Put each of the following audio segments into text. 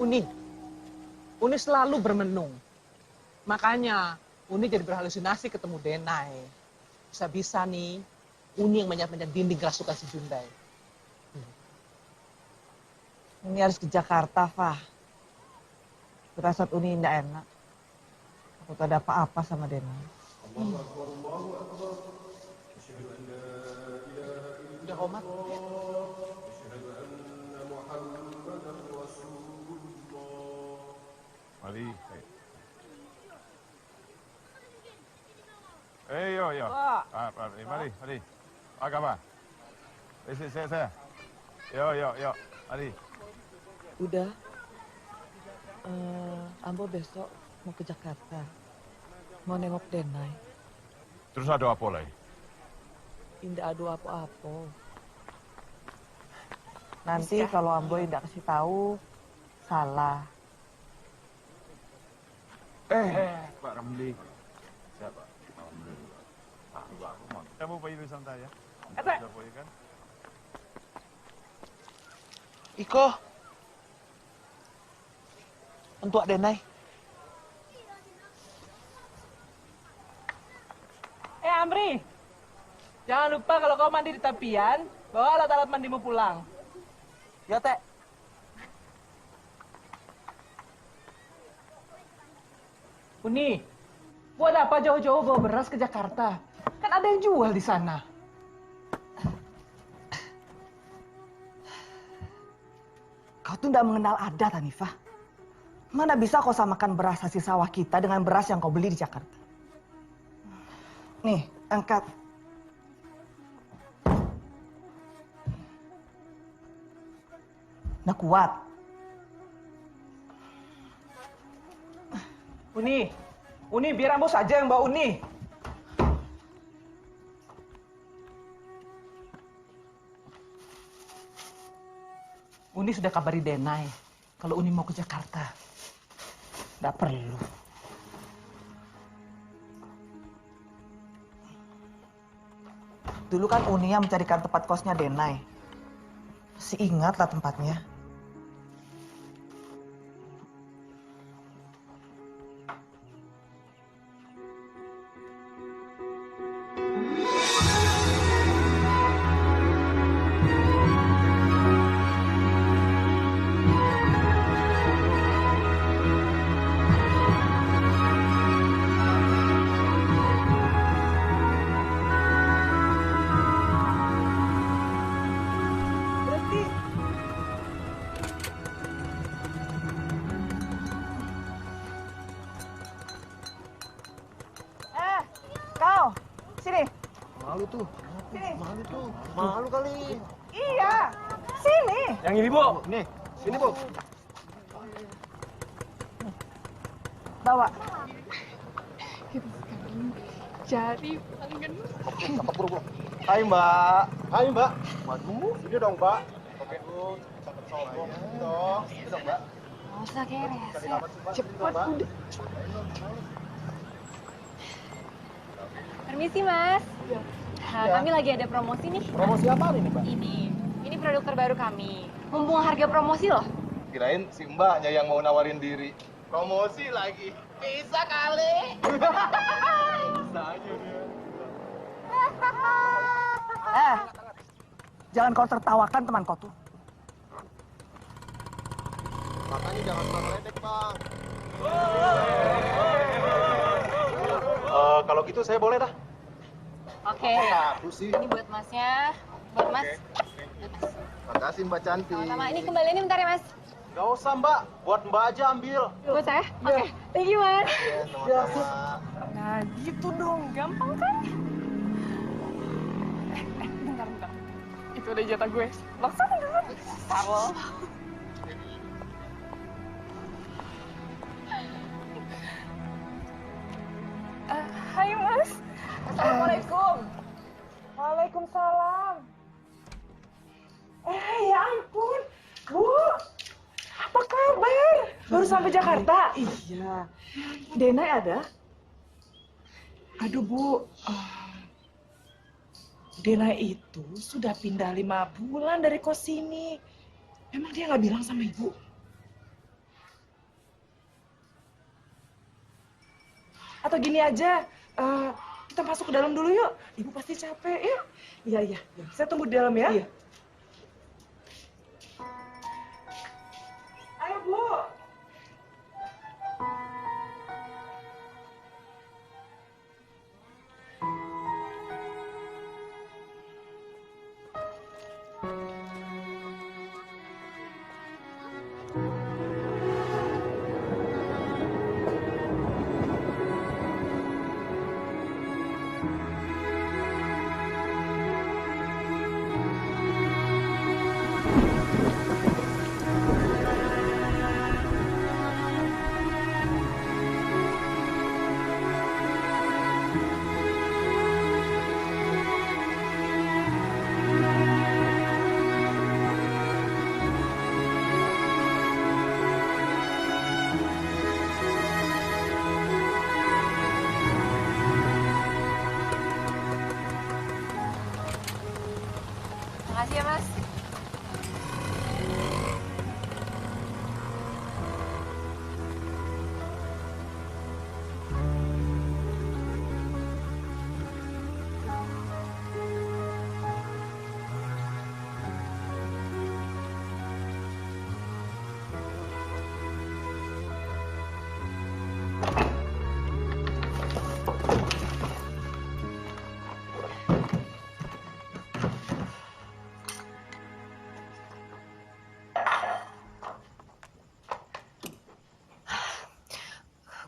Uni. Uni selalu bermenung. Makanya Uni jadi berhalusinasi ketemu Denai. Bisa-bisa nih, Uni yang manjat-manjat dinding kerasukan si Jundai. Uni harus ke Jakarta, Fah. Firasat Uni tidak enak. Aku tak ada apa-apa sama Denai. Udah komat. Mari. Yo. Mari. Agama. Saya. Yo. Mari. Udah. Ambo besok mau ke Jakarta. Mau nengok Denai. Terus ada apa lagi? Indah adu apa-apa. Nanti kalau Ambo tidak kasih tahu, salah. Pak Ramli. Siapa? Kamu Pak Ilu santai ya? Sudah boleh kan? Iko. Untuk Denai. Amri, jangan lupa kalau kau mandi di tepian, bawa alat-alat mandimu pulang. Ya, Teh. Uni, buat apa jauh-jauh bawa beras ke Jakarta? Kan ada yang jual di sana. Kau tuh tidak mengenal adat, Hanifah. Mana bisa kau samakan beras hasil sawah kita dengan beras yang kau beli di Jakarta? Nih, angkat. Nggak kuat. Uni, biar Ambo saja yang bawa Uni. Uni sudah kabari Denai kalau Uni mau ke Jakarta. Nggak perlu. Dulu kan Uni yang mencarikan tempat kosnya Denai. Masih ingat lah tempatnya. Malu kali. Iya, sini. Yang ini, Bu. Nih, sini, Bu. Bawa. Kita sekarang cari pelanggan. Oke, cakep, buru. Hai, Mbak. Hai, Mbak. Waduh, sini dong, Mbak. Oke, Bu. Cakep sombong. Sini dong, Mbak. Nggak usah kayak rese. Cepet, udah. Permisi, Mas. Ya. Kami lagi ada promosi nih. Promosi apa ini, Mbak? Ini produk terbaru kami. Mumpung harga promosi loh. Kirain si Mbaknya yang mau nawarin diri. Promosi lagi. Bisa kali. Bisa aja dia. Jangan kau tertawakan teman kau tuh. Makanya jangan suka meledek, Bang. Kalau gitu saya boleh dah. Oke. Sih. Ini buat Masnya. Buat Mas. Makasih Mbak Cantik. Sama-sama. Ini kembaliannya bentar ya, Mas. Gak usah Mbak, buat Mbak aja ambil. Buat saya? Oke. Thank you, Mas. Iya, sama-sama. Nah, gitu dong. Gampang kan? Bentar. Itu udah jatah gue. Laksana dulu. Taruh. Hai, Mas. Assalamualaikum. Waalaikumsalam. Ya ampun, Bu. Apa kabar? Baru sampai Jakarta? Iya. Denai ada? Aduh, Bu. Denai itu sudah pindah 5 bulan dari kos sini. Emang dia nggak bilang sama Ibu? atau gini aja, kita masuk ke dalam dulu yuk. Ibu pasti capek, yuk. Iya, iya. Saya tunggu di dalam ya. Iya. Ayo, Bu. Makasih ya, Mas.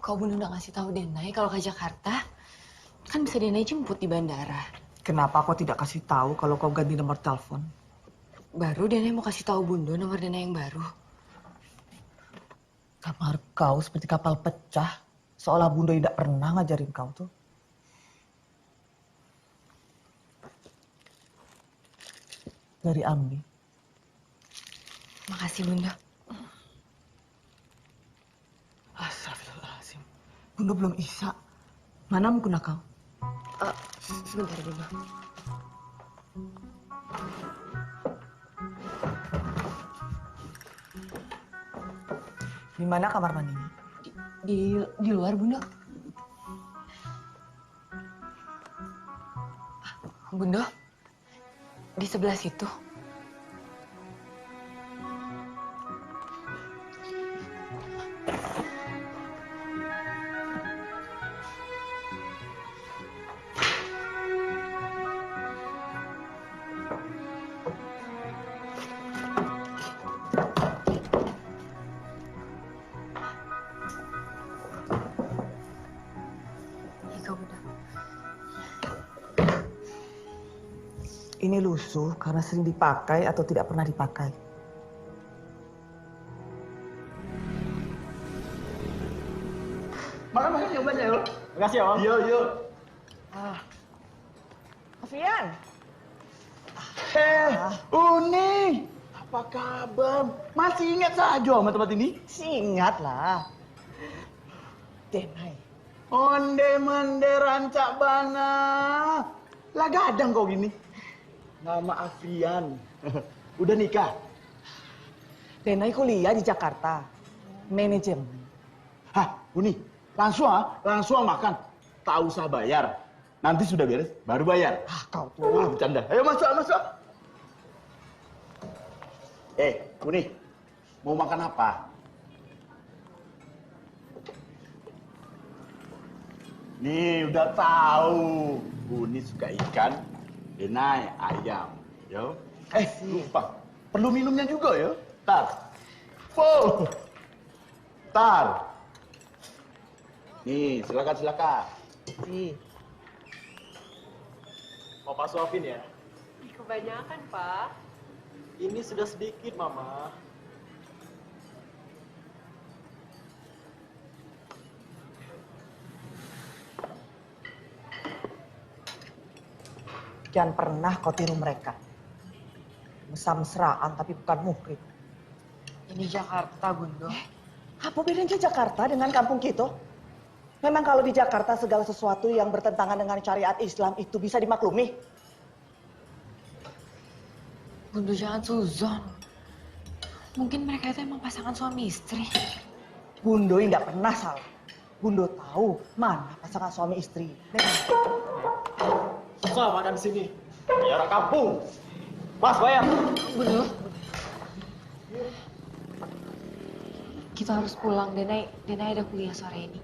Kok Bunda nggak ngasih tahu Denai kalau ke Jakarta? Kan bisa Denai jemput di bandara. Kenapa kau tidak kasih tahu kalau kau ganti nomor telepon? Baru Denai mau kasih tahu Bunda nomor Denai yang baru. Kamar kau seperti kapal pecah. Seolah Bunda tidak pernah ngajarin kau tuh. Dari Ambi. Makasih Bunda. Astagfirullahaladzim. Bunda belum isa. Mana mukena kau? Sebentar Bunda. Di mana kamar mandinya? Di luar Bunda. Bunda, di sebelah situ. Ini lusuh karena sering dipakai atau tidak pernah dipakai. Makan yang banyak yuk. Makasih ya Om. Iya, iya. Afian. Uni. Apa kabar? Masih ingat saja sama tempat ini? Ingat lah. Denai. Onde-mende rancak bana. Lah gadang kau gini. Nama Afian. Udah nikah? Denai kuliah di Jakarta. Manajemen. Hah, Uni, langsung makan. Tak usah bayar. Nanti sudah beres, baru bayar. Kau tuh. Bercanda. Ayo masuk. Uni, mau makan apa? Nih, udah tahu. Uni suka ikan, Denai ayam. Yo. Lupa. Perlu minumnya juga ya. Tar. Full. Tar. Nih, silakan. Papa suapin ya? Kebanyakan, Pak. Ini sudah sedikit, Mama. Jangan pernah kau tiru mereka. Mesra-mesraan tapi bukan muhrim. Ini Jakarta, Bunda. Apa bedanya Jakarta dengan kampung kita? Memang kalau di Jakarta segala sesuatu yang bertentangan dengan syariat Islam itu bisa dimaklumi. Bunda jangan suzon. Mungkin mereka itu emang pasangan suami istri. Bundo tidak pernah salah. Bundo tahu mana pasangan suami istri. Susah makan di sini. Kayak orang kampung. Mas, bayar. Bundo. Kita harus pulang. Denai ada kuliah sore ini.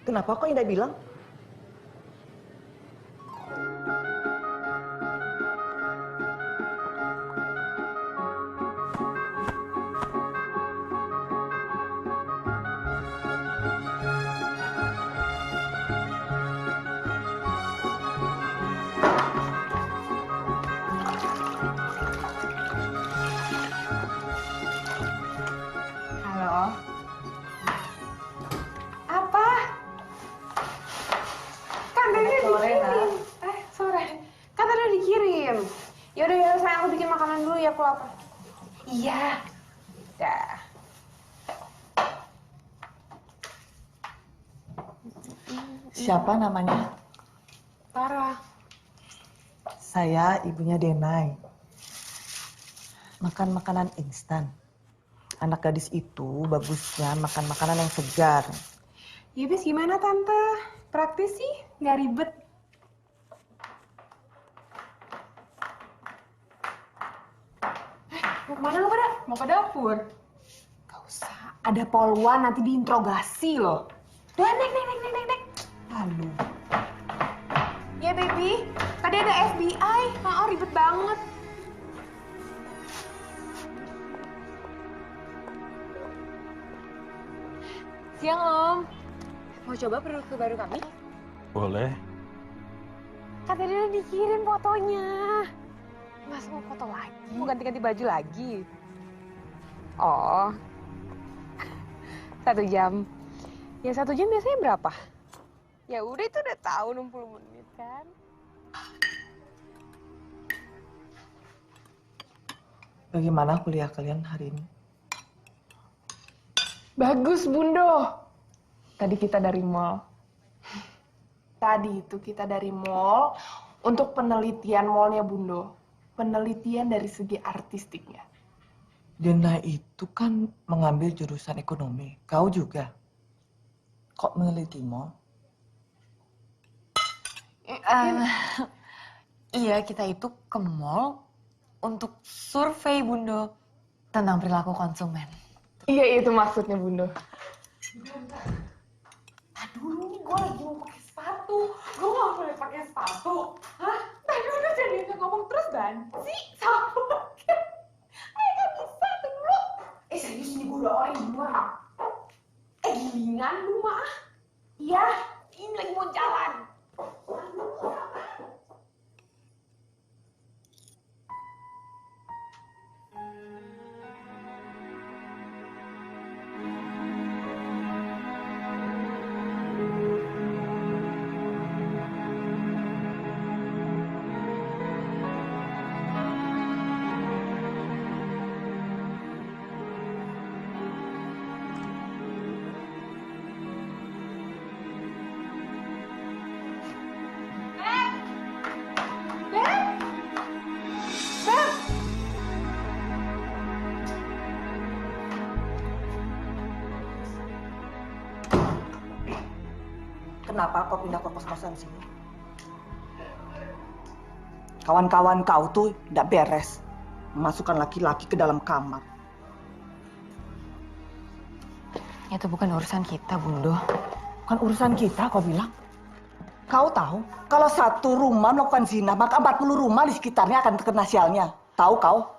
Kenapa kok Indah bilang? Halo. Apa? Kan tadi udah dikirim. Sore. Kan tadi udah dikirim. Yaudah ya, sayang aku bikin makanan dulu ya, aku lapar. Iya. Dah. Siapa namanya? Tara. Saya ibunya Denai. Makan makanan instan. Anak gadis itu bagusnya makan makanan yang segar. Ya bis gimana tante? Praktis sih, nggak ribet. Mau kemana lo pada? Mau ke dapur? Gak usah, ada polwan nanti diinterogasi loh. Udah, nek. Lalu. Ya baby, tadi ada FBI. Oh, ribet banget. Siang Om. Mau coba produk terbaru kami? Boleh. Kan tadi udah dikirim fotonya. Mas mau foto lagi? Mau ganti-ganti baju lagi? Oh. 1 jam. Ya 1 jam biasanya berapa? Ya udah itu udah tahu 60 menit kan. Bagaimana kuliah kalian hari ini? Bagus Bundo. Tadi kita dari mall. Tadi itu kita dari mall untuk penelitian mallnya Bundo. Penelitian dari segi artistiknya. Denai itu kan mengambil jurusan ekonomi. Kau juga. Kok meneliti mall? Iya, kita itu ke mall untuk survei Bundo tentang perilaku konsumen. Iya itu maksudnya Bundo. Aduh nih gue lagi mau pakai sepatu. Gue gak boleh pakai sepatu. Hah? Tadi udah jadi ngomong terus banci. Sapu. Ayo gak bisa dulu. Serius nih gue udah orang duluan. Gilingan lu mah. Iya, ini lagi mau jalan. Kenapa kau pindah ke kos-kosan sini? Kawan-kawan kau tuh tidak beres. Memasukkan laki-laki ke dalam kamar. Itu bukan urusan kita, Bundo. Bukan urusan kita, kau bilang. Kau tahu, kalau satu rumah melakukan zina, maka 40 rumah di sekitarnya akan terkena sialnya. Tahu kau?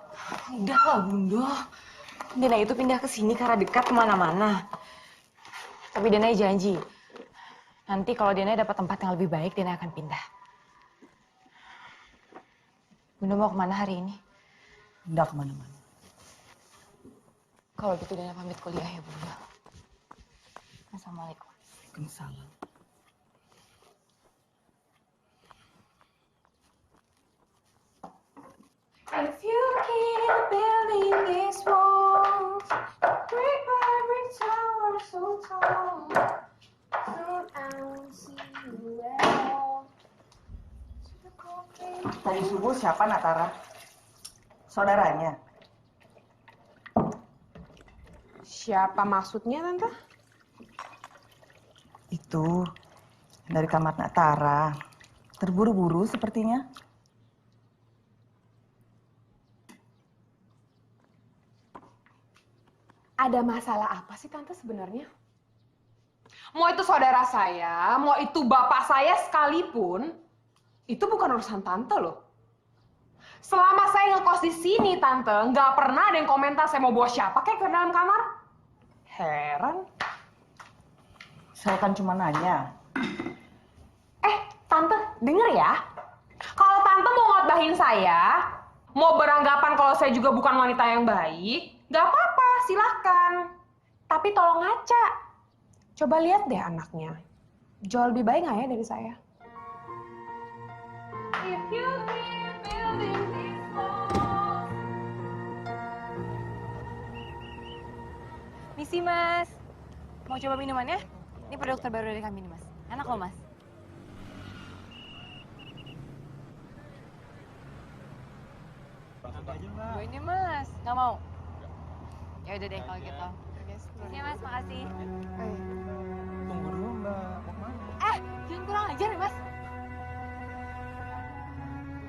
Udah lah, Bundo. Denai itu pindah ke sini karena dekat kemana-mana. Tapi Denai janji, nanti kalau Denai dapat tempat yang lebih baik, Denai akan pindah. Bundo mau kemana hari ini? Tidak kemana-mana. Kalau gitu Denai pamit kuliah ya, Bundo. Assalamualaikum. Waalaikumsalam. If you keep building these walls, brick by brick tower so tall, soon I'll see you at home. Tadi subuh siapa Natara? Saudaranya? Siapa maksudnya, Tante? Itu dari kamar Nak Tara. Terburu-buru sepertinya. Ada masalah apa sih Tante sebenarnya? Mau itu saudara saya, mau itu bapak saya sekalipun, itu bukan urusan Tante loh. Selama saya ngekos di sini, Tante, nggak pernah ada yang komentar saya mau bawa siapa kayak ke dalam kamar. Heran. Saya kan cuma nanya. Tante, denger ya. Kalau Tante mau ngotbahin saya, mau beranggapan kalau saya juga bukan wanita yang baik, nggak apa-apa, silahkan. Tapi tolong ngaca. Coba lihat deh anaknya. Jauh lebih baik nggak ya dari saya? If you keep building these walls. Misi, Mas. Mau coba minumannya? Ini produk terbaru dari kami nih, Mas. Enak loh, Mas. Gue ini, Mas. Nggak mau? Ya udah deh kalau gitu. Ya, Mas. Makasih. Tunggu dulu, Mbak. Mau kemana? Jangan kurang ajar ya, Mas.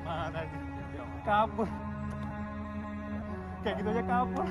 Mana sih? Kabur. Kayak gitu aja kabur.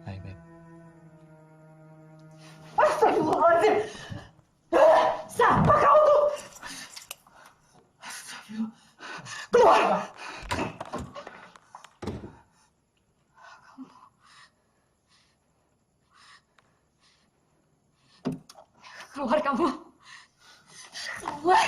Hai, Beb. Astagfirullahaladzim. Siapa kau tuh? Astagfirullah. Keluar. Keluar kamu. Keluar.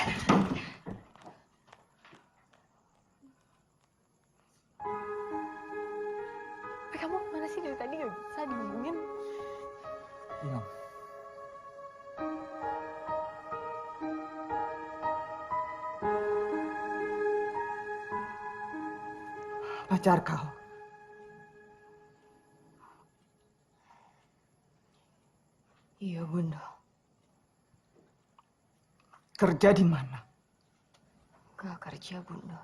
Kamu mana sih dari tadi nggak bisa dihubungin? Hilang. Pacar kau. Iya, Bunda. Kerja di mana? Gak kerja, Bunda.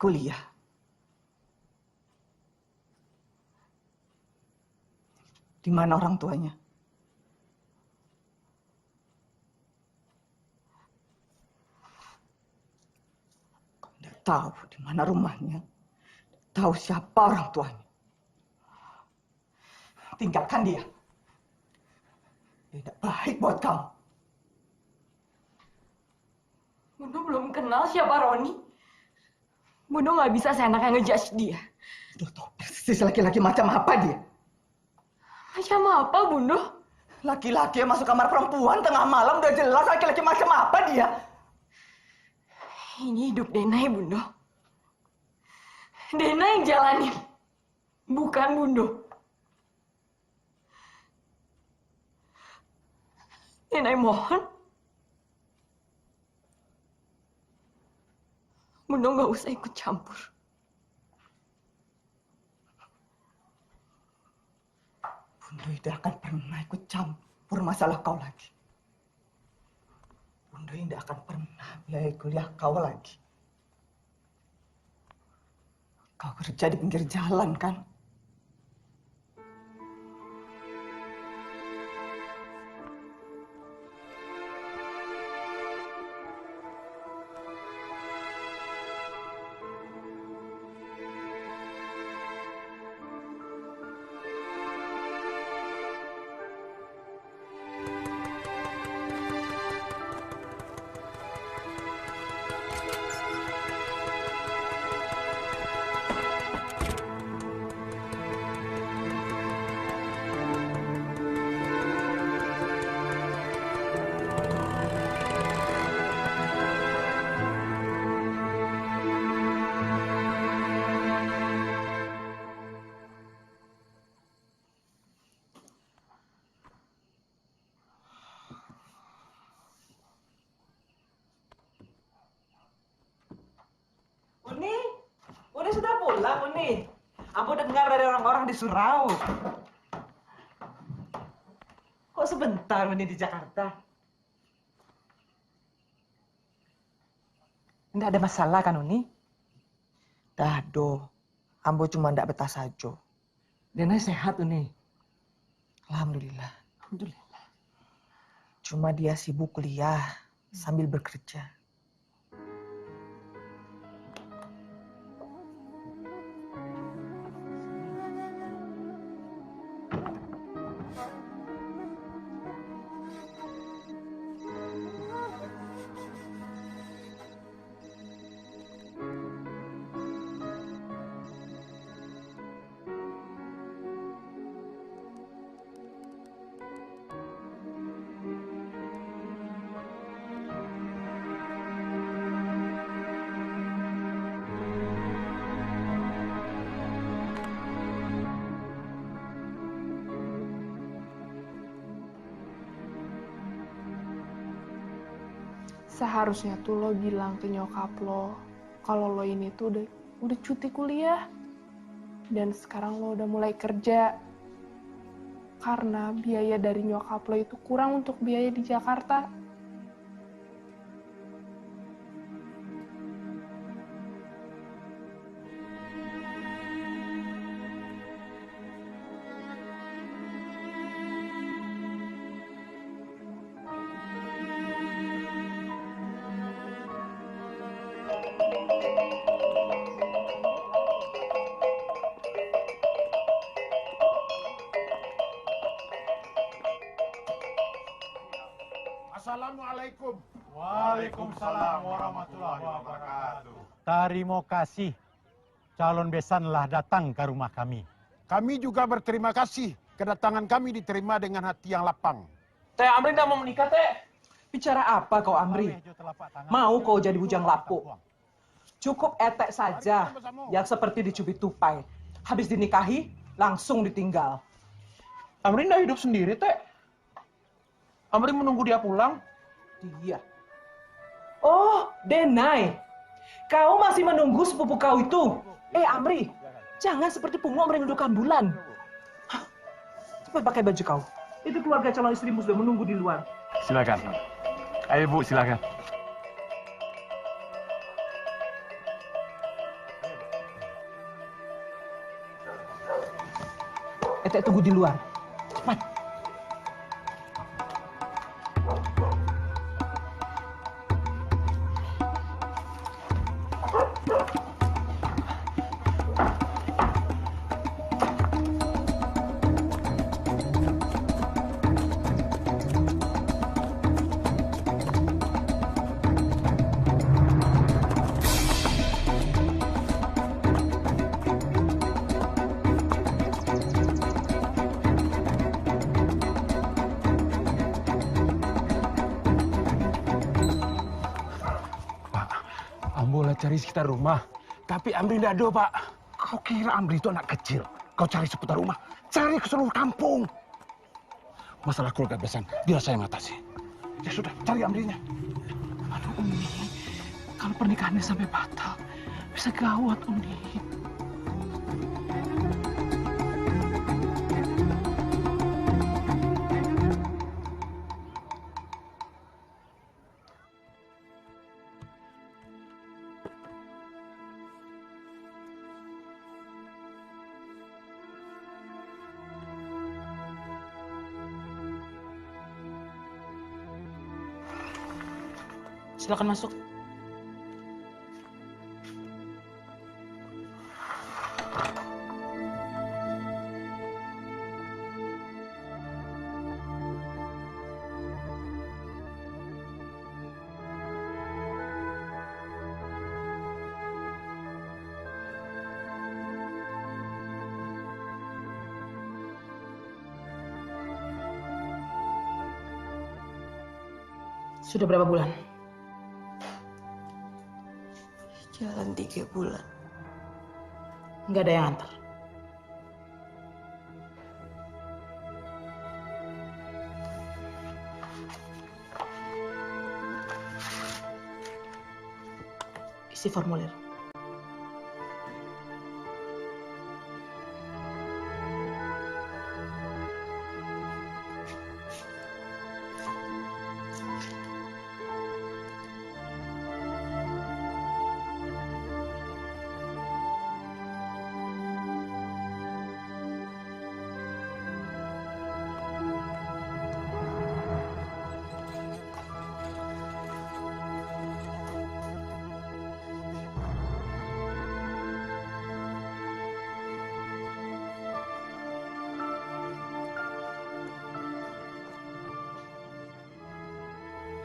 Kuliah. Di mana orang tuanya? Kau tidak tahu di mana rumahnya. Tahu siapa orang tuanya. Tinggalkan dia. Dia tidak baik buat kamu. Bunda belum kenal siapa Roni. Bunda nggak bisa seenaknya ngejudge dia. Udah tahu persis laki-laki macam apa dia. Macam apa, Bunda? Laki-laki yang masuk kamar perempuan tengah malam udah jelas laki-laki macam apa dia. Ini hidup Denai, Bunda. Denai yang jalanin. Bukan Bunda. Denai mohon. Bunda nggak usah ikut campur. Bunda tidak akan pernah ikut campur masalah kau lagi. Bunda tidak akan pernah biayai kuliah kau lagi. Kau kerja di pinggir jalan kan? masalah, Uni. Ambo dengar dari orang-orang di surau. Kok sebentar Uni di Jakarta? Nggak ada masalah kan, Uni? Dado, ambo cuma ndak betah saja. Denai sehat, Uni. Alhamdulillah. Alhamdulillah. Cuma dia sibuk kuliah sambil bekerja. Seharusnya tuh lo bilang ke nyokap lo kalau lo ini tuh udah cuti kuliah dan sekarang lo udah mulai kerja karena biaya dari nyokap lo itu kurang untuk biaya di Jakarta. Assalamualaikum. Waalaikumsalam warahmatullahi wabarakatuh. Terima kasih. Calon besanlah datang ke rumah kami. Kami juga berterima kasih. Kedatangan kami diterima dengan hati yang lapang. Teh Amri nggak mau menikah, Teh. Bicara apa kau, Amri? Mau kau jadi bujang lapuk? Cukup etek saja yang seperti dicubit tupai. Habis dinikahi, langsung ditinggal. Amri nggak hidup sendiri, Teh. Amri menunggu dia pulang. Dia. Oh, Denai. Kau masih menunggu sepupu kau itu. Amri, jangan seperti pungung merindukan bulan. Hah, cepat pakai baju kau. Itu keluarga calon istrimu sudah menunggu di luar. Silakan. Ayo Bu, silakan. Etek tunggu di luar. Cepat. Ambo cari sekitar rumah, tapi Amri tidak ada, Pak. Kau kira Amri itu anak kecil? Kau cari seputar rumah, cari ke seluruh kampung. Masalah keluarga besan, biar saya yang atasi. Ya sudah, cari Amrinya. Aduh, Uni. Kalau pernikahannya sampai batal, bisa gawat, Uni. Silakan masuk. Sudah berapa bulan? Jalan 3 bulan. Nggak ada yang antar. Isi formulir.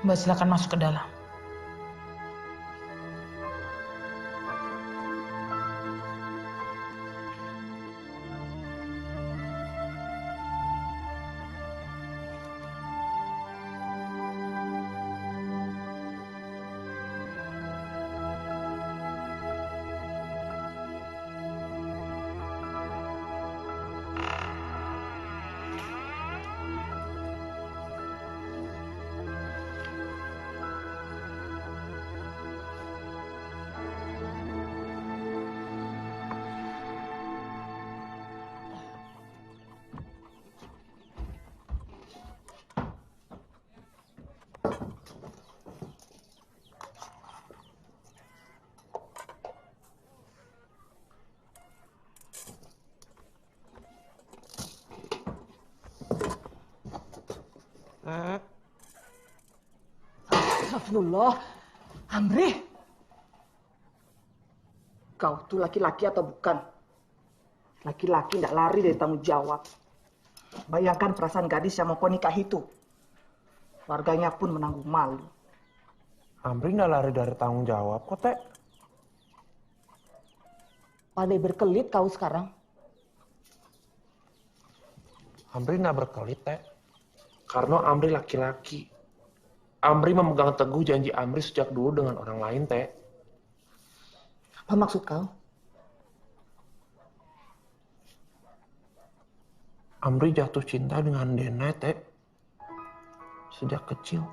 Mbak silakan masuk ke dalam. Astagfirullah. Amri. Kau tuh laki-laki atau bukan? Laki-laki tidak lari dari tanggung jawab. Bayangkan perasaan gadis yang mau kau nikah itu. Warganya pun menanggung malu. Amri nggak lari dari tanggung jawab kok, Teh. Pandai berkelit kau sekarang. Amri nggak berkelit, Teh. Karena Amri laki-laki. Amri memegang teguh janji Amri sejak dulu dengan orang lain, Teh. Apa maksud kau? Amri jatuh cinta dengan Denai, Teh. Sejak kecil.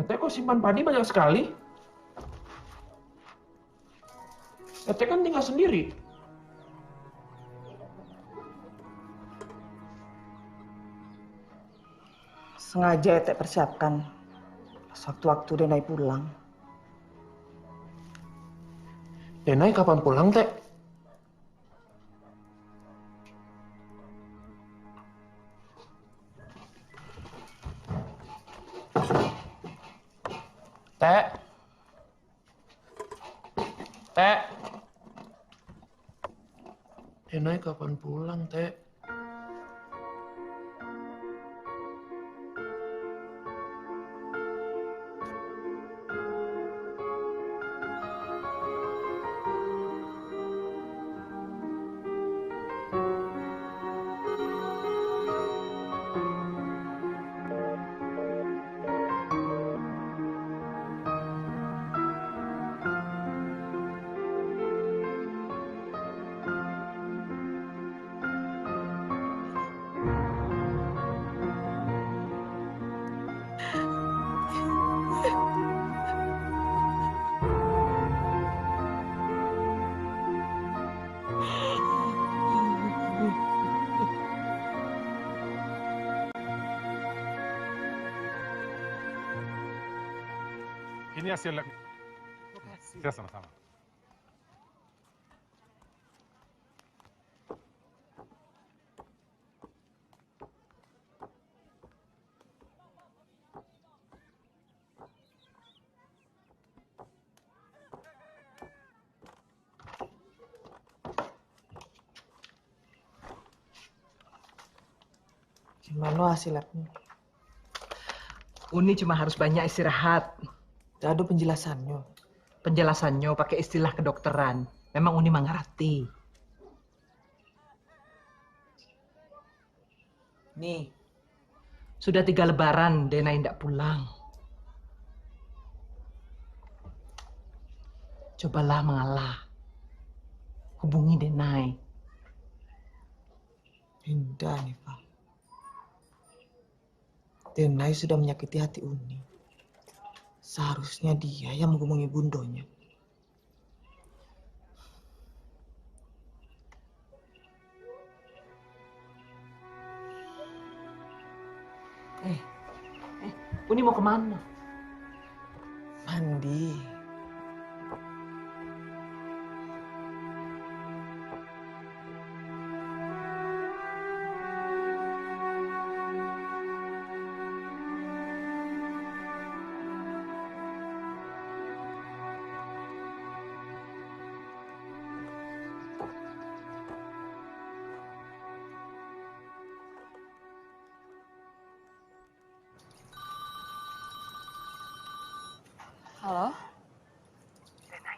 Teh kok simpan padi banyak sekali? Teh kan tinggal sendiri. Sengaja Ete persiapkan. Sewaktu-waktu Denai pulang. Denai kapan pulang, Teh? Teh. Teh. Denai kapan pulang, Teh? Ini hasil lab. Ya, sama-sama. Gimana hasil labnya? Uni cuma harus banyak istirahat. Tidak ada penjelasannya. Penjelasannya pakai istilah kedokteran. Memang Uni mengerti. Nih, sudah 3 lebaran Denai tidak pulang. Cobalah mengalah. Hubungi Denai. Indah nih, Pak. Denai sudah menyakiti hati Uni. Seharusnya dia yang menghubungi bundonya. Uni mau kemana? Mandi. Halo? Denai,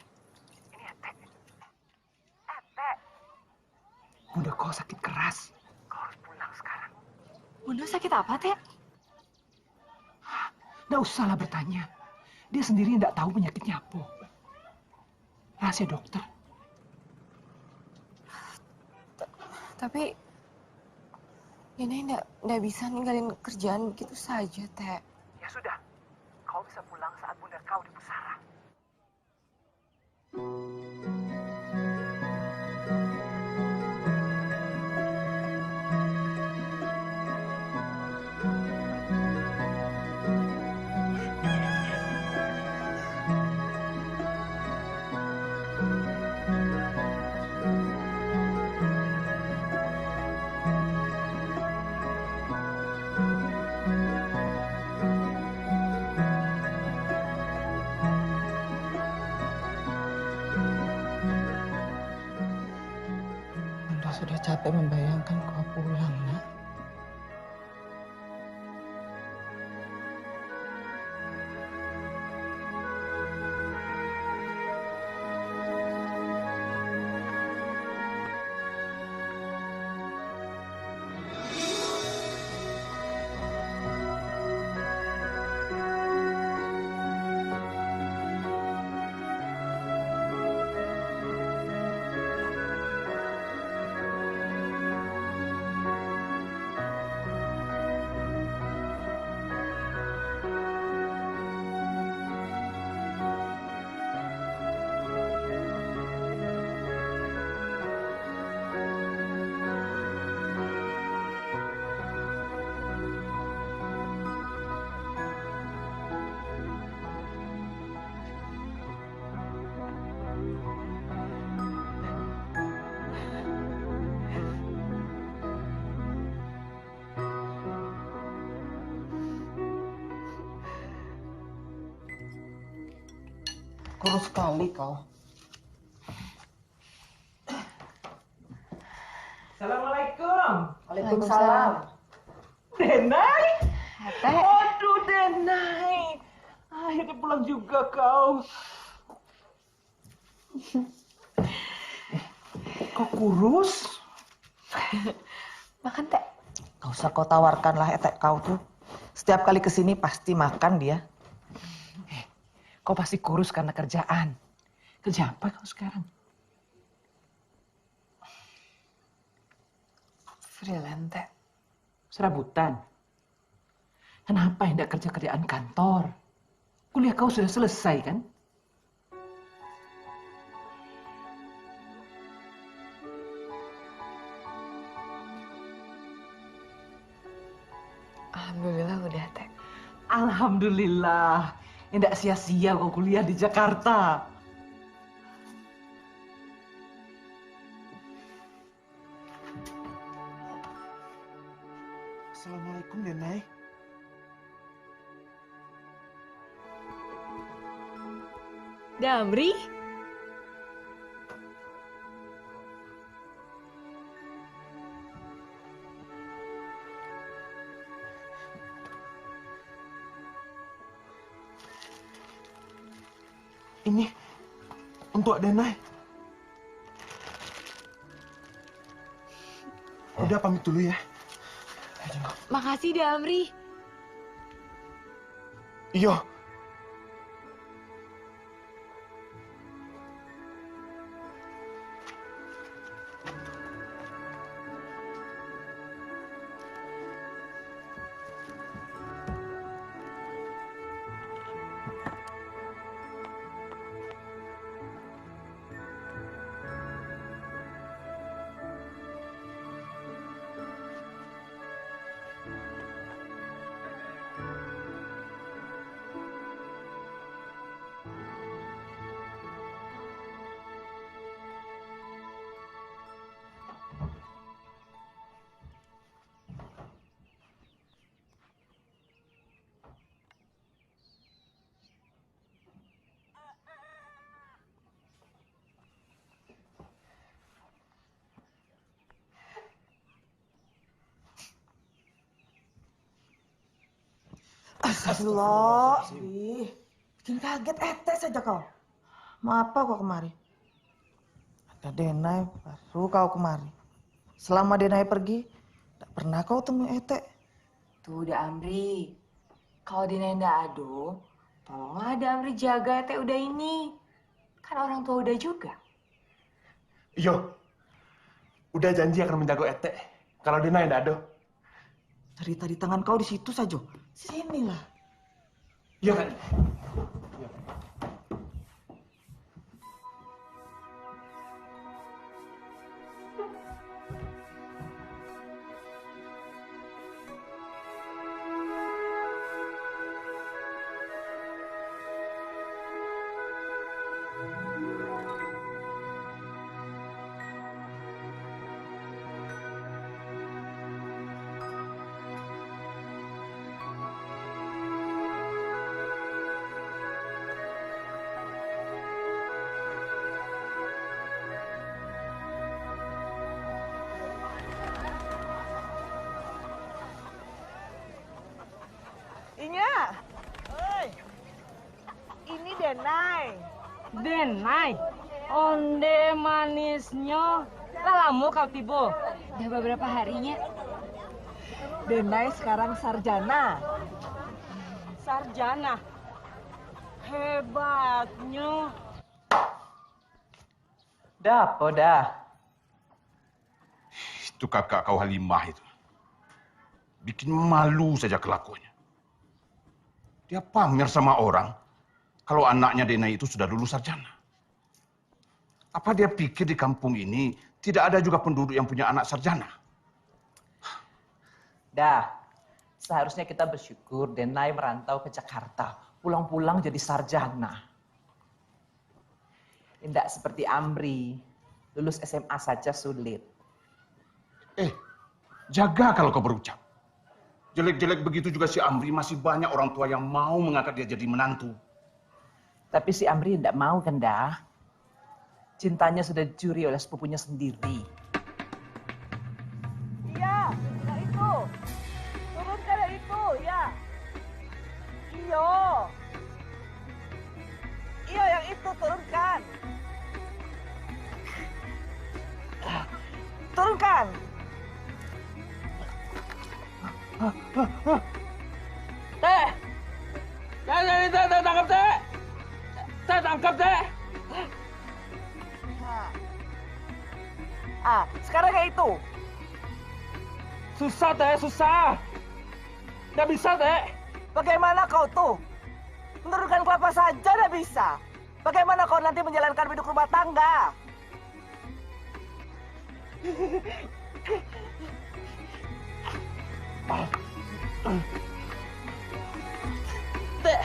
ini Ete. Ete. Bunda kau sakit keras. Kau harus pulang sekarang. Bunda sakit apa, Teh? Nggak usahlah bertanya. Dia sendiri nggak tahu penyakitnya apa. Rahasia dokter. Tapi Denai nggak bisa ninggalin kerjaan begitu saja, Teh. Ya sudah, kau bisa pulang saat bunda kau di pusara. Bunda sudah capek membayangkan kau pulang, nak. Kurus sekali kau. Assalamualaikum. Waalaikumsalam. Denai? Teh. Aduh, Denai. Akhirnya pulang juga kau. Kok kurus? Makan, Teh. Gak usah kau tawarkanlah etek kau tuh. Setiap kali kesini pasti makan dia. Kau pasti kurus karena kerjaan. Kerja apa kau sekarang? Freelance, Teh. Serabutan. Kenapa hendak kerja kerjaan kantor? Kuliah kau sudah selesai kan? Alhamdulillah udah, Teh. Alhamdulillah. Tidak sia-sia kau kuliah di Jakarta. Assalamualaikum, Denai. Damri? Ini untuk Denai. Udah pamit dulu ya. Makasih, Damri. Iya. Astagfirullah. Ih, Bikin kaget saja kau. Mau apa kau kemari? Ada Denai, baru kau kemari. Selama Denai pergi, tak pernah kau temui Ete. Tuh udah Amri. Kalau Denai ndak ado, tolonglah ada Amri jaga Ete udah ini. Kan orang tua udah juga. Iyo, udah janji akan menjaga Ete. Kalau Denai ndak ada. Cerita di tangan kau di situ saja. Sinilah. Iya kan? Inya. Ini Denai. Denai, onde manisnya. Lalamu kau tibo. Udah beberapa harinya. Denai sekarang sarjana. Sarjana. Hebatnya. Dah, apa dah? Itu kakak kau Halimah itu. Bikin malu saja kelakuannya. Dia pamer sama orang kalau anaknya Denai itu sudah lulus sarjana. Apa dia pikir di kampung ini tidak ada juga penduduk yang punya anak sarjana? Dah, seharusnya kita bersyukur Denai merantau ke Jakarta. Pulang-pulang jadi sarjana. Tidak seperti Amri, lulus SMA saja sulit. Jaga kalau kau berucap. Jelek-jelek begitu juga si Amri, masih banyak orang tua yang mau mengangkat dia jadi menantu. Tapi si Amri tidak mau kan dah? Cintanya sudah dicuri oleh sepupunya sendiri. Iya, yang itu. Turunkan yang itu, ya. Iyo. Iya, yang itu turunkan. Turunkan. Teh! Teh, tangkap teh! Teh, tangkap teh! Sekarang kayak itu. Susah teh, susah. Nggak bisa teh. Bagaimana kau tuh? Menurunkan kelapa saja nggak bisa. Bagaimana kau nanti menjalankan hidup rumah tangga? Teh.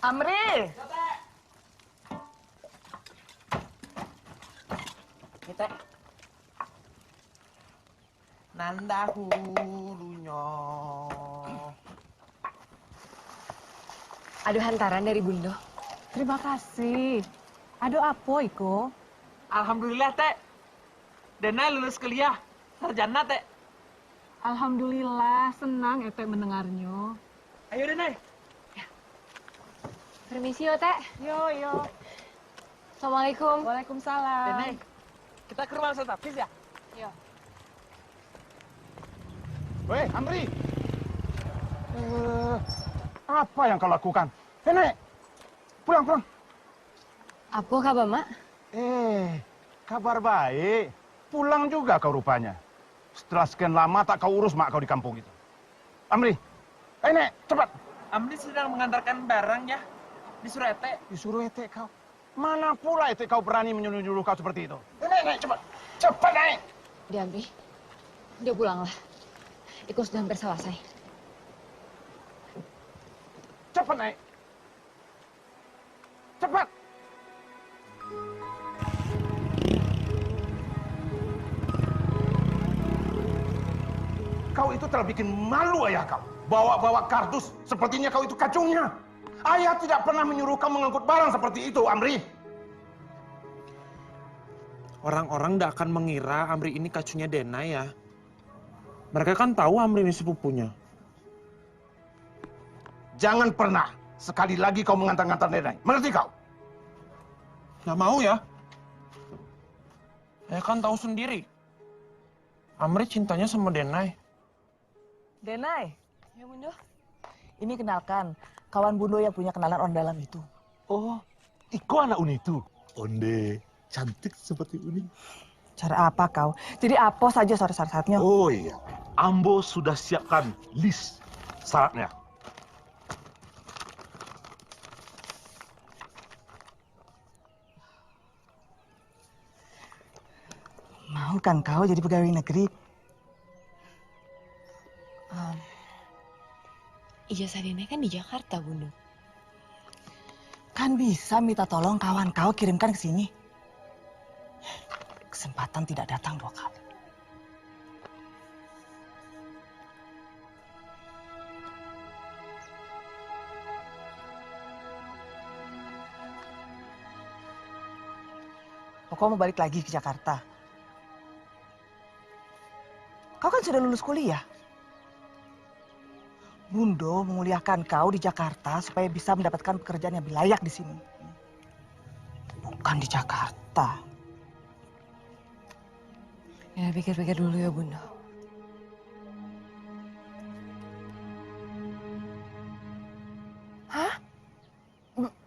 Amri. Kita nanda hulunya. Aduh hantaran dari Bundo. Terima kasih. Aduh apa iko? Alhamdulillah teh. Denai lulus kuliah sarjana teh. Alhamdulillah, senang Ete mendengarnya. Ayo Denai. Permisi yo Teh. Yo. Assalamualaikum. Waalaikumsalam. Denai, kita ke rumah Ustaz Hafiz ya? Yo. Weh, Amri. Apa yang kau lakukan? Nenek, pulang. Apa kabar Mak? Kabar baik. Pulang juga kau rupanya. Setelah sekian lama tak kau urus mak kau di kampung itu. Amri, Nek, cepat. Amri sedang mengantarkan barang ya. Disuruh Ete. Disuruh Ete kau. Mana pula Ete kau berani menyuruh-nyuruh kau seperti itu? Nek, cepat. Cepat, Nek. Dia Amri. Dia pulanglah. Iko sudah hampir selesai. Cepat, Nek. Cepat. Kau itu telah bikin malu ayah kau. bawa-bawa kardus, sepertinya kau itu kacungnya. Ayah tidak pernah menyuruh kau mengangkut barang seperti itu, Amri. Orang-orang tidak akan mengira Amri ini kacungnya Denai ya. Mereka kan tahu Amri ini sepupunya. Jangan pernah sekali lagi kau mengantar-ngantar Denai. Mengerti kau? Nggak mau ya. Saya kan tahu sendiri. Amri cintanya sama Denai. Denai, Ya, Bunda. ini kenalkan kawan Bundo yang punya kenalan orang dalam itu. Oh, Iko anak Uni itu. Onde, cantik seperti Uni. Cara apa kau? Jadi apa saja syarat-syaratnya? Oh iya, Ambo sudah siapkan list syaratnya. Mau kan kau jadi pegawai negeri? Ijazah Denai kan di Jakarta, Bunda. Kan bisa minta tolong kawan kau kirimkan ke sini. Kesempatan tidak datang 2 kali. Kau mau balik lagi ke Jakarta? Kau kan sudah lulus kuliah. Bundo menguliahkan kau di Jakarta supaya bisa mendapatkan pekerjaan yang lebih layak di sini. Bukan di Jakarta. Ya, pikir-pikir dulu ya, Bunda. Hah?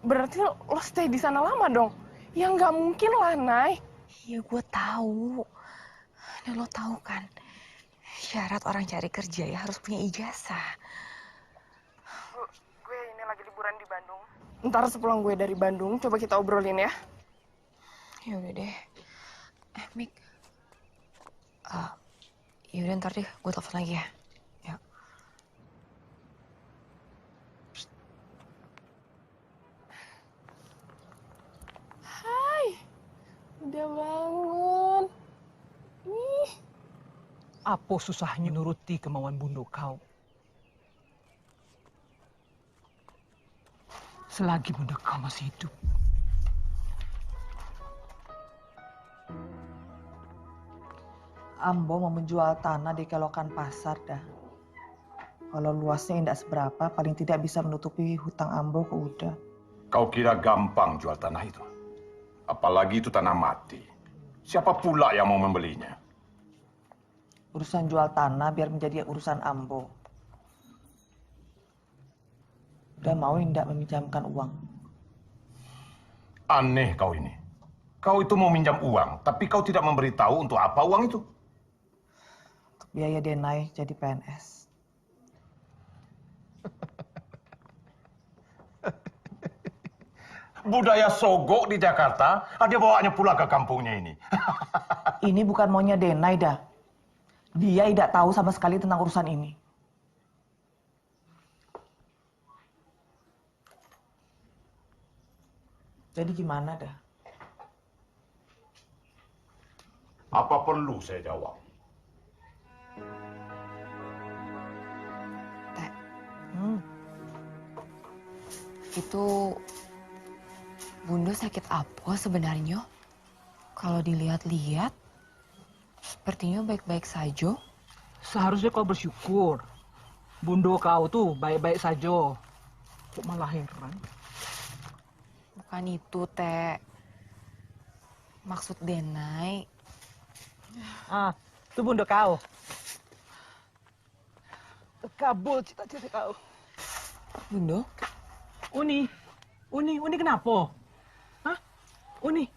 Berarti lo stay di sana lama dong? Ya nggak mungkin lah, Nay. Ya, gue tahu. Dan lo tahu kan, syarat orang cari kerja ya harus punya ijazah. Gue ini lagi liburan di Bandung. Ntar sepulang gue dari Bandung, coba kita obrolin ya. Ya udah deh. Mik. Yaudah ntar deh, gue telepon lagi ya. Ya. Hai. Udah bangun. Ih. Apa susahnya nuruti kemauan Bundo kau? Selagi Bundo kau masih hidup. Ambo mau menjual tanah di kelokan pasar dah. Kalau luasnya tidak seberapa, paling tidak bisa menutupi hutang Ambo ke Uda. Kau kira gampang jual tanah itu? Apalagi itu tanah mati. Siapa pula yang mau membelinya? Urusan jual tanah biar menjadi urusan Ambo. Udah mau tidak meminjamkan uang. Aneh kau ini. Kau itu mau minjam uang, tapi kau tidak memberitahu untuk apa uang itu. Untuk biaya Denai jadi PNS. Budaya sogok di Jakarta, dia bawanya pula ke kampungnya ini. Ini bukan maunya Denai dah. Dia tidak tahu sama sekali tentang urusan ini. Jadi gimana dah? Apa perlu saya jawab? Itu Bunda sakit apa sebenarnya? Kalau dilihat-lihat, sepertinya baik-baik saja. Seharusnya kau bersyukur. Bundo kau tuh baik-baik saja. Kok malah heran? Bukan itu, Teh. Maksud Denai. Itu Bundo kau. Terkabul cita-cita kau. Bundo? Uni kenapa? Hah? Uni?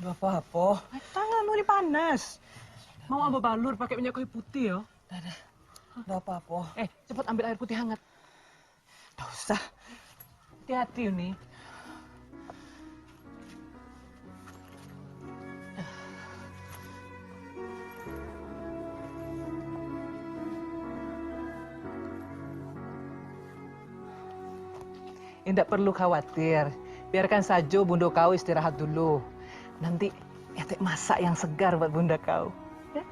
Gak apa-apa. Tangan Uni panas. Mau ambil balur pakai minyak kayu putih ya? Gak apa-apa. Cepat ambil air putih hangat. Gak usah. Hati-hati Uni. Tidak perlu khawatir. Biarkan saja Bunda kau istirahat dulu. Nanti Etek masak yang segar buat Bunda kau. Ya?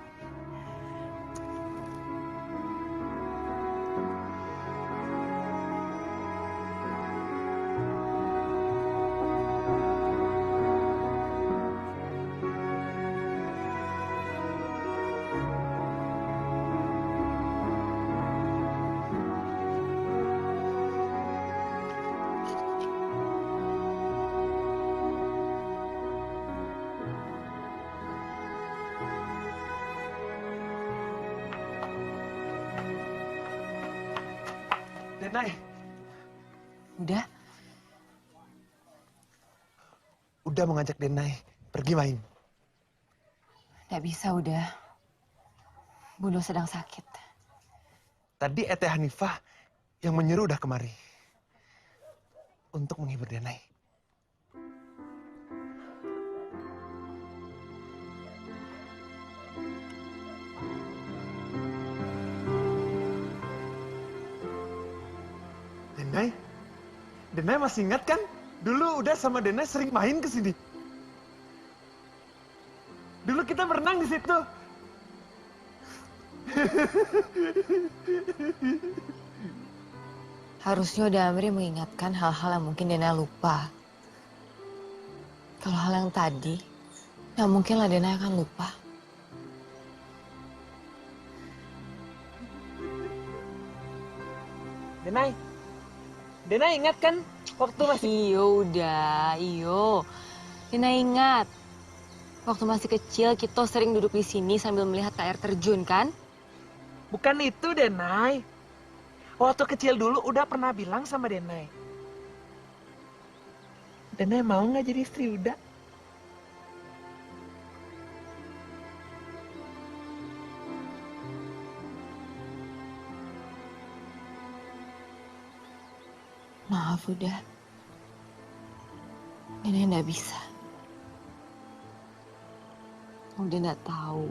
Denai. Udah? Udah mengajak Denai pergi main. Nggak bisa, udah. Bunda sedang sakit. Tadi Ete Hanifah yang menyuruh udah kemari. Untuk menghibur Denai. Denai masih ingat kan? Dulu udah sama Denai sering main ke sini. Dulu kita berenang di situ. Harusnya udah Amri mengingatkan hal-hal yang mungkin Dena lupa. Kalau hal yang tadi, nggak mungkin lah Dena akan lupa. Denai ingat kan waktu masih... Iyo udah, iyo. Dena ingat. Waktu masih kecil, kita sering duduk di sini sambil melihat air terjun, kan? Bukan itu, Denai. Waktu kecil dulu udah pernah bilang sama Denai. Denai mau nggak jadi istri Uda? Maaf udah. Dena nggak bisa. Udah nggak tahu.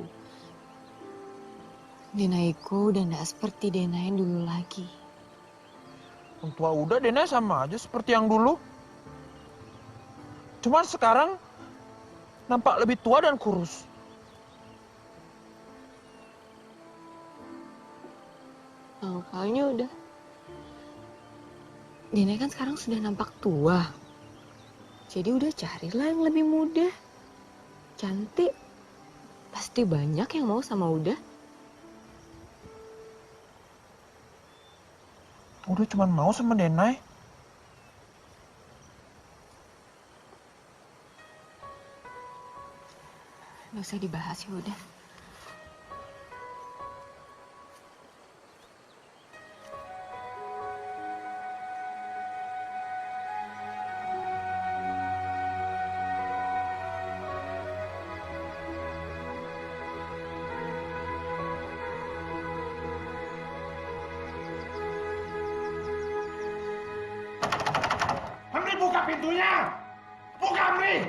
Denaiku udah nggak seperti Dena yang dulu lagi. Yang tua udah Denai sama aja seperti yang dulu. Cuman sekarang nampak lebih tua dan kurus. Makanya udah. Dena kan sekarang sudah nampak tua. Jadi udah carilah yang lebih muda. Cantik. Pasti banyak yang mau sama Uda. Udah cuma mau sama Denai. Nggak usah dibahas ya udah. Amri, buka pintunya! Buka, Amri!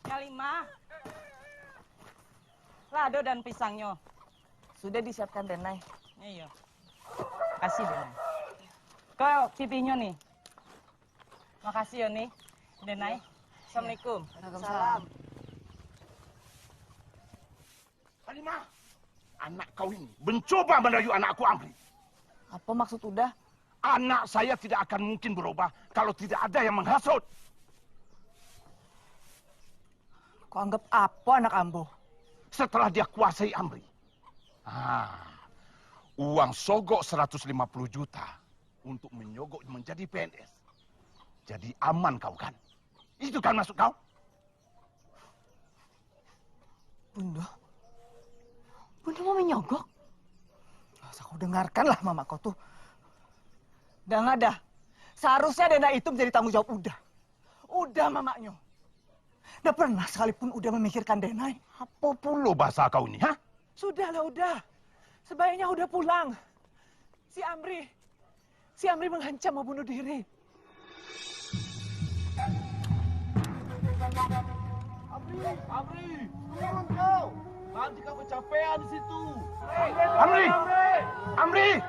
Kalimah. Lado dan pisangnya. Sudah disiapkan Denai. Iya. Kasih Denai. Kau pipihnya nih. Makasih ya nih, Denai. Assalamualaikum. Waalaikumsalam. Kalimah, anak kau ini mencoba merayu anakku Amri. Apa maksud Uda? Anak saya tidak akan mungkin berubah kalau tidak ada yang menghasut. Kau anggap apa anak Ambo? Setelah dia kuasai Amri. Uang sogok 150 juta untuk menyogok menjadi PNS. Jadi aman kau kan? Itu kan maksud kau? Bunda mau menyogok? Masa kau dengarkanlah mama kau tuh. Dan ada. Seharusnya Dena itu menjadi tanggung jawab Uda. Uda mamaknya. Nggak pernah sekalipun Uda memikirkan Denai. Apa pula bahasa kau ini, ha? Sudahlah, udah. Sebaiknya udah pulang. Si Amri mengancam mau bunuh diri. Amri, turun kau. Nanti kau kecapean di situ. Amri!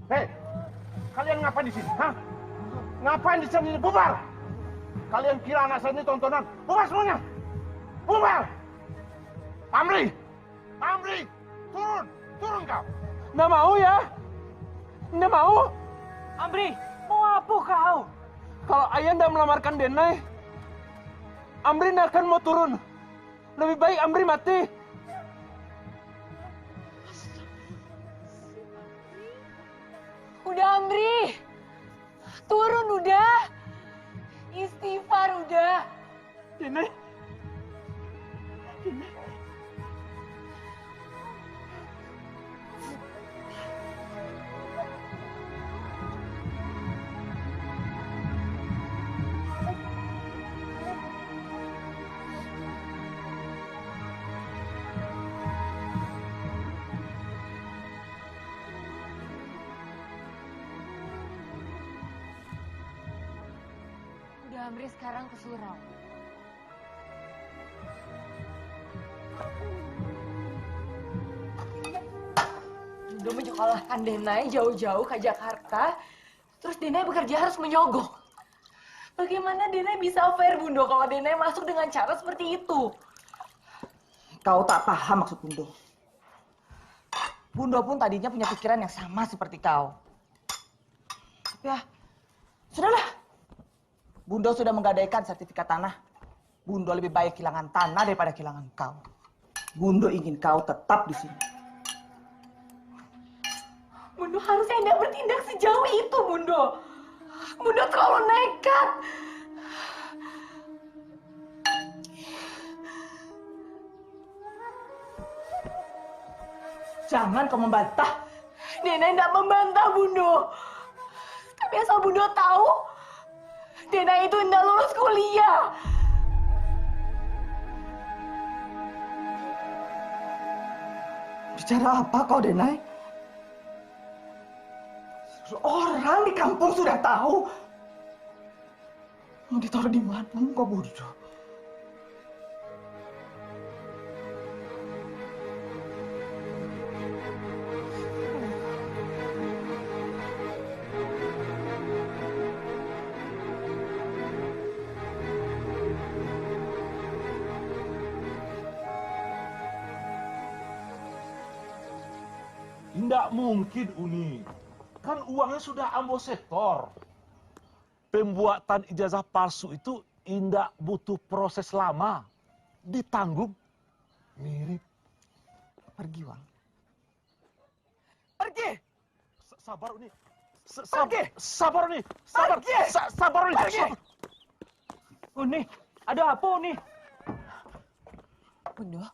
Hei, kalian ngapain di sini, ha? Ngapain di sini? Bubar! Kalian kira anak saya ini tontonan? Bubar semuanya! Bubar! Amri! Turun kau! Nggak mau ya? Nggak mau? Amri, mau apa kau? Kalau ayah nggak melamarkan Denai, Amri nggak akan mau turun. Lebih baik Amri mati. Udah Amri, turun udah. Istighfar udah. Denai, Amri sekarang ke surau. Bunda menyekolahkan Denai jauh-jauh ke Jakarta, terus Denai bekerja harus menyogok. Bagaimana Denai bisa fair, Bunda, kalau Denai masuk dengan cara seperti itu? Kau tak paham maksud Bundo. Bundo pun tadinya punya pikiran yang sama seperti kau. Tapi ya, sudahlah. Bundo sudah menggadaikan sertifikat tanah. Bundo lebih baik kehilangan tanah daripada kehilangan kau. Bundo ingin kau tetap di sini. Bundo harusnya tidak bertindak sejauh itu, Bundo. Bundo terlalu nekat. Jangan kau membantah. Denai tidak membantah, Bundo. Tapi asal Bundo tahu, Denai itu tidak lulus kuliah. Bicara apa kau, Denai? Orang di kampung sudah tahu. Mau ditaruh di mana kau bodoh? Tidak mungkin, Uni. Kan uangnya sudah ambo setor. Pembuatan ijazah palsu itu tidak butuh proses lama. Ditanggung. Mirip. Pergi, Wang. Pergi! Sabar, Uni. Pergi! Sabar, Uni. Sabar. Pergi! Sabar, Uni. Pergi! Uni, ada apa, Uni? Bunda.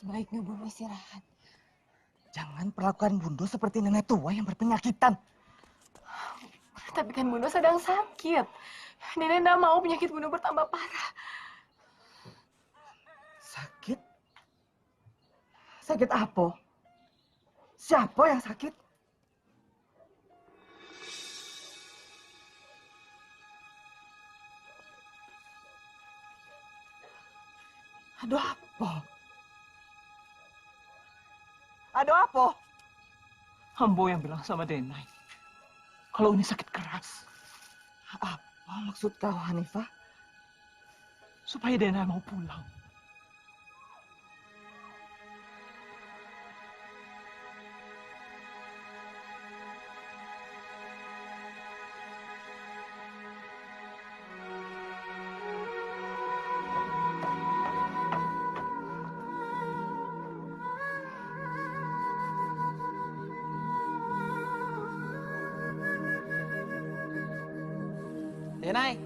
Sebaiknya Bunda istirahat. Jangan perlakukan Bundo seperti nenek tua yang berpenyakitan. Tapi kan Bundo sedang sakit. Nenek tidak mau penyakit Bundo bertambah parah. Sakit? Sakit apa? Siapa yang sakit? Aduh apa? Ada apa? Ambo yang bilang sama Denai. Kalau Uni sakit keras. Apa maksud kau, Hanifah? Supaya Denai mau pulang. Denai.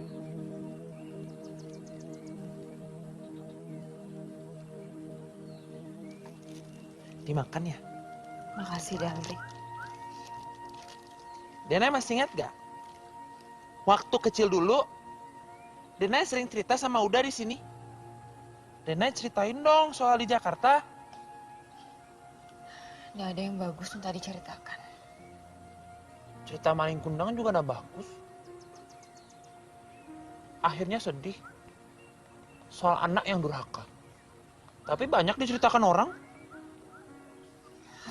Dimakan ya? Makasih, Damri. Denai masih ingat gak? Waktu kecil dulu, Denai sering cerita sama Uda di sini. Denai ceritain dong soal di Jakarta. Nggak ada yang bagus untuk diceritakan. Cerita maling kundang juga udah bagus. Akhirnya sedih soal anak yang durhaka. Tapi banyak diceritakan orang.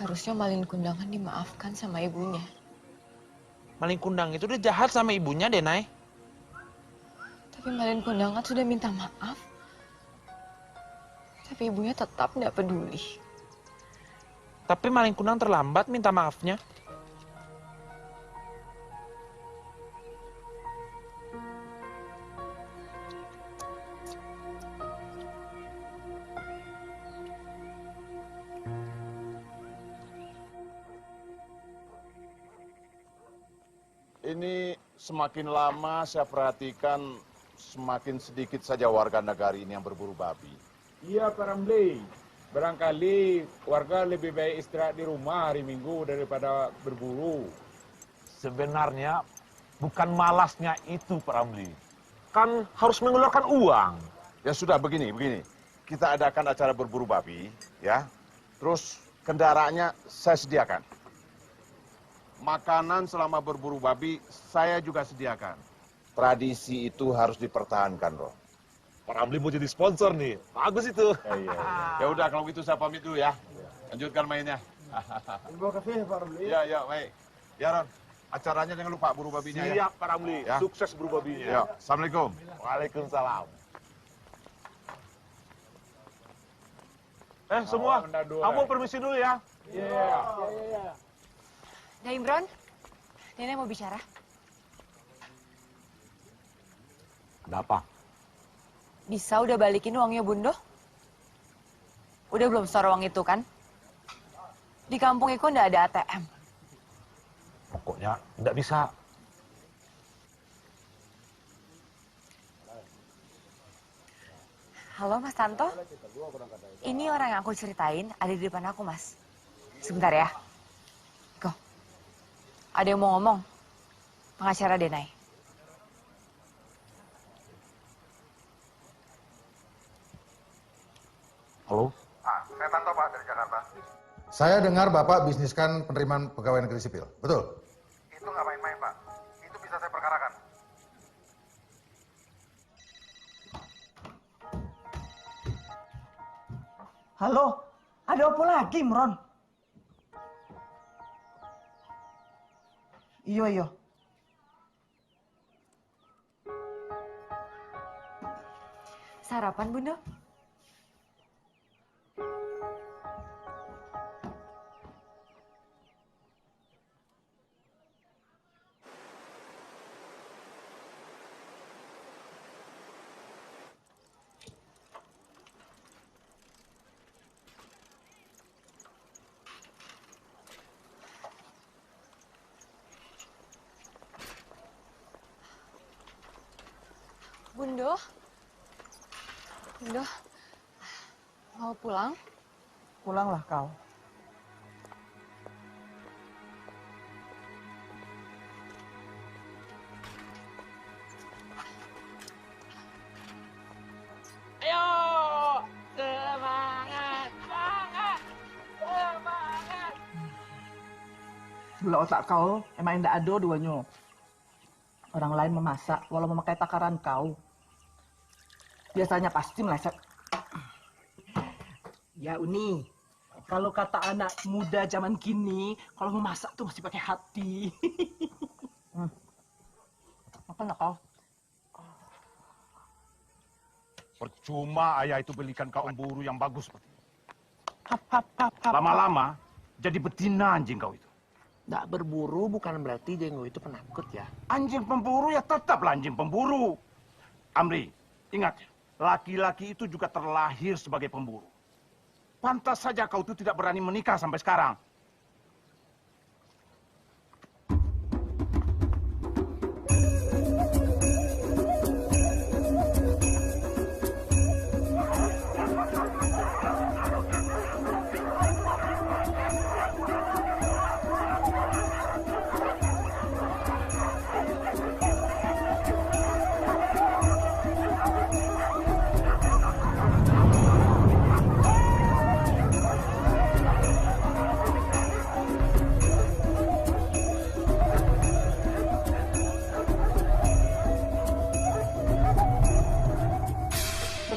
Harusnya Malin Kundangan dimaafkan sama ibunya. Maling kundang itu udah jahat sama ibunya, Denai. Tapi Malin Kundangan sudah minta maaf. Tapi ibunya tetap nggak peduli. Tapi Maling Kundang terlambat minta maafnya. Ini semakin lama saya perhatikan semakin sedikit saja warga negari ini yang berburu babi. Iya, Pak Ramli. Barangkali warga lebih baik istirahat di rumah hari Minggu daripada berburu. Sebenarnya bukan malasnya itu, Pak Ramli. Kan harus mengeluarkan uang. Ya sudah, begini. Kita adakan acara berburu babi, ya. Terus kendaraannya saya sediakan. Makanan selama berburu babi saya juga sediakan. Tradisi itu harus dipertahankan, Roh. Pak Ramli mau jadi sponsor nih. Bagus itu. Ya udah kalau gitu saya pamit dulu ya. Lanjutkan mainnya. Terima kasih Pak Ramli. Ya, ya, baik. Ya, Ron. Acaranya jangan lupa buru babinya ya. Siap, Pak Ramli. Ya. Sukses buru babinya. Ya, Assalamualaikum. Waalaikumsalam. Semua, kamu permisi dulu ya. Iya. Nah, Imron, Nenek mau bicara. Ada apa? Bisa udah balikin uangnya Bundo? Udah belum store uang itu kan? Di kampung Iko nggak ada ATM. Pokoknya nggak bisa. Halo Mas Tanto, ini orang yang aku ceritain ada di depan aku Mas. Sebentar ya. Iko, ada yang mau ngomong. Pengacara Denai. Halo? Saya Tanto Pak dari Jakarta. Saya dengar Bapak bisniskan penerimaan pegawai negeri sipil, betul? Itu nggak main-main Pak, itu bisa saya perkarakan. Halo, ada apa lagi, Imron? Iya, iya. Sarapan Bunda? Bundo? Bundo? Mau pulang? Pulanglah kau. Ayo, semangat, semangat, semangat. Gula otak kau, emang tidak ada duanya. Orang lain memasak, walau memakai takaran kau. Biasanya pasti meleset. Ya Uni, kalau kata anak muda zaman kini, kalau memasak tuh mesti pakai hati. Makan kau. Percuma ayah itu belikan kau emburu yang bagus seperti ini. Lama-lama jadi betina anjing kau itu. Nggak berburu bukan berarti Jenggo itu penakut ya. Anjing pemburu ya tetaplah anjing pemburu. Amri, ingat ya, laki-laki itu juga terlahir sebagai pemburu. Pantas saja kau itu tidak berani menikah sampai sekarang.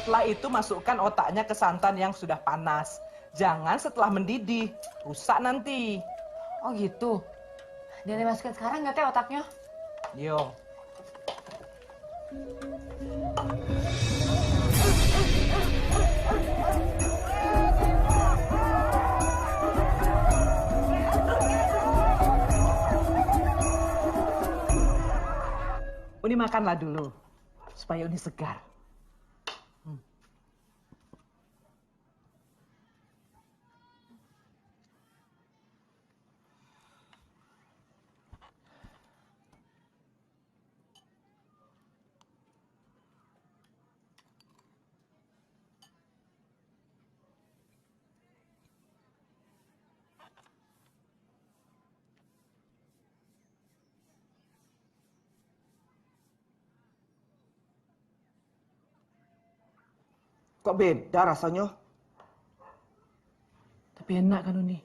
Setelah itu masukkan otaknya ke santan yang sudah panas. Jangan setelah mendidih, rusak nanti. Oh gitu. Nenek masukin sekarang nggak teh otaknya? Yo. Uni makanlah dulu, supaya Uni segar. Kok beda rasanya? Tapi enak kan Uni?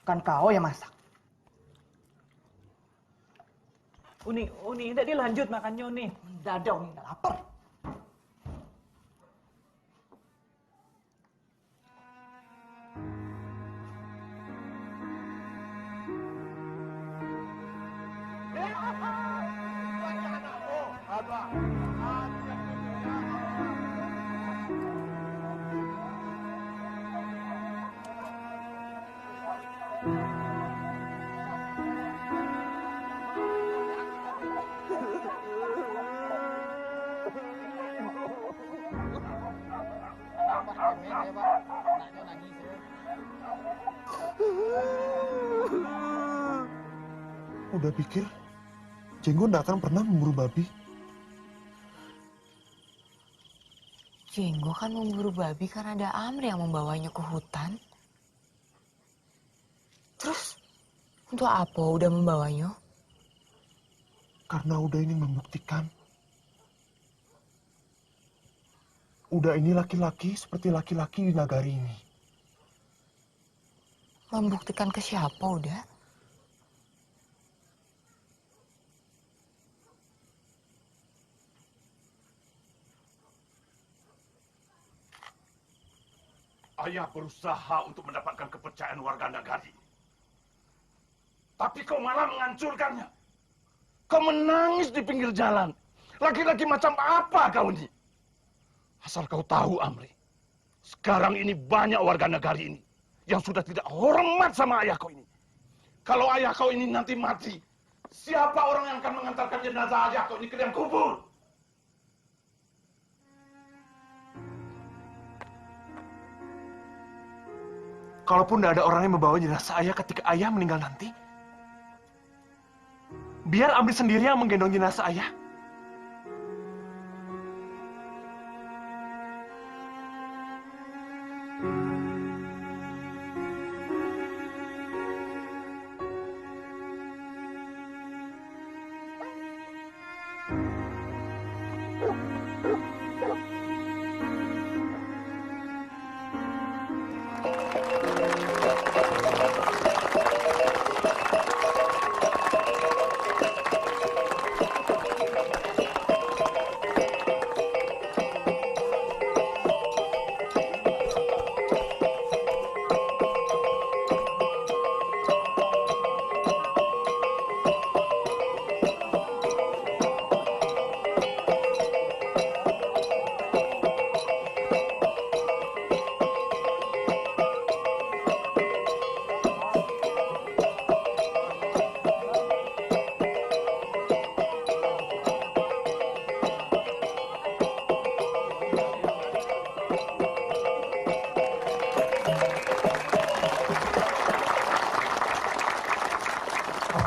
Kan kau yang masak. Uni, tidak dilanjut makannya, Uni. Tidak ada, Uni. Nggak lapar. Udah pikir Jenggo nggak akan pernah memburu babi? Jenggo kan memburu babi karena ada Amri yang membawanya ke hutan. Terus, untuk apa udah membawanya? Karena Uda ini membuktikan. Uda ini laki-laki seperti laki-laki di nagari ini. Membuktikan ke siapa udah? Ayah berusaha untuk mendapatkan kepercayaan warga nagari. Tapi kau malah menghancurkannya. Kau menangis di pinggir jalan. Laki-laki macam apa kau ini? Asal kau tahu, Amri. Sekarang ini banyak warga nagari ini yang sudah tidak hormat sama ayah kau ini. Kalau ayah kau ini nanti mati, siapa orang yang akan mengantarkan jenazah ayah kau ini ke liang kubur? Kalaupun tidak ada orang yang membawa jenazah ayah ketika ayah meninggal nanti, biar Amri sendiri yang menggendong jenazah ayah.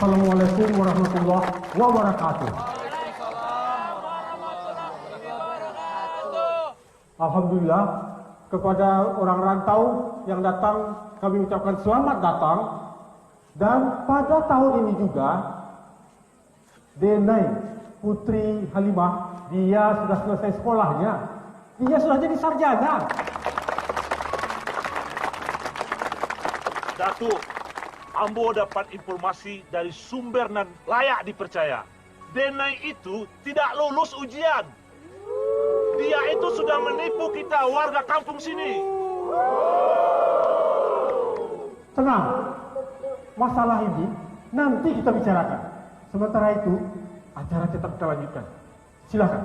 Assalamualaikum warahmatullahi wabarakatuh. Alhamdulillah, kepada orang rantau yang datang kami ucapkan selamat datang. Dan pada tahun ini juga Denai Putri Halimah, dia sudah selesai sekolahnya. Dia sudah jadi sarjana. Datuk, Ambo dapat informasi dari sumber dan layak dipercaya. Denai itu tidak lulus ujian. Dia itu sudah menipu kita warga kampung sini. Tenang, masalah ini nanti kita bicarakan. Sementara itu, acara tetap kita lanjutkan. Silakan.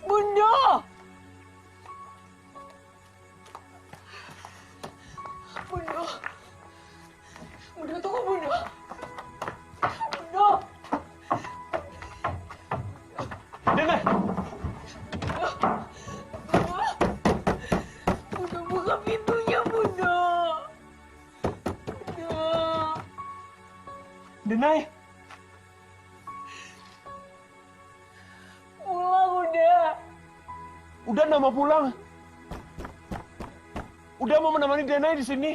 Bunda! Bunda! Bunda, tunggu Bunda! Bunda! Nenek! Bunda, buka pintunya, Bunda! Bunda! Denai! Pulang udah! Udah nggak mau pulang. udah mau menemani Denai di sini.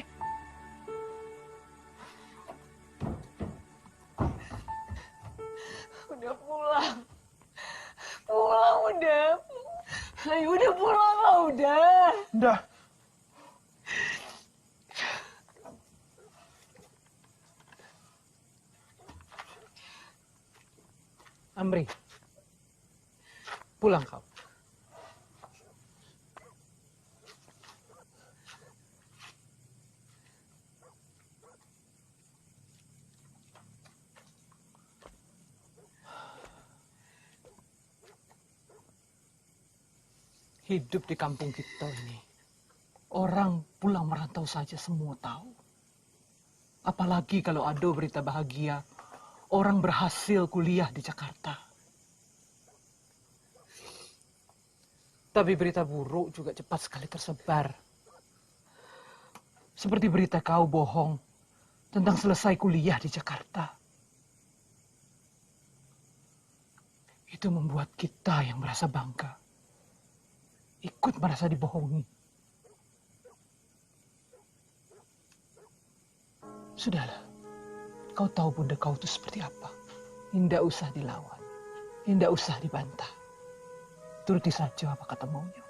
Udah pulang. Pulang udah. Ayo udah pulang lah udah. Udah. Amri, pulang kau. Hidup di kampung kita ini, orang pulang merantau saja semua tahu. Apalagi kalau ada berita bahagia, orang berhasil kuliah di Jakarta. Tapi berita buruk juga cepat sekali tersebar. Seperti berita kau bohong tentang selesai kuliah di Jakarta. Itu membuat kita yang merasa bangga ikut merasa dibohongi. Sudahlah, kau tahu bunda kau itu seperti apa. Tidak usah dilawan, tidak usah dibantah. Turuti saja apa kata maunya.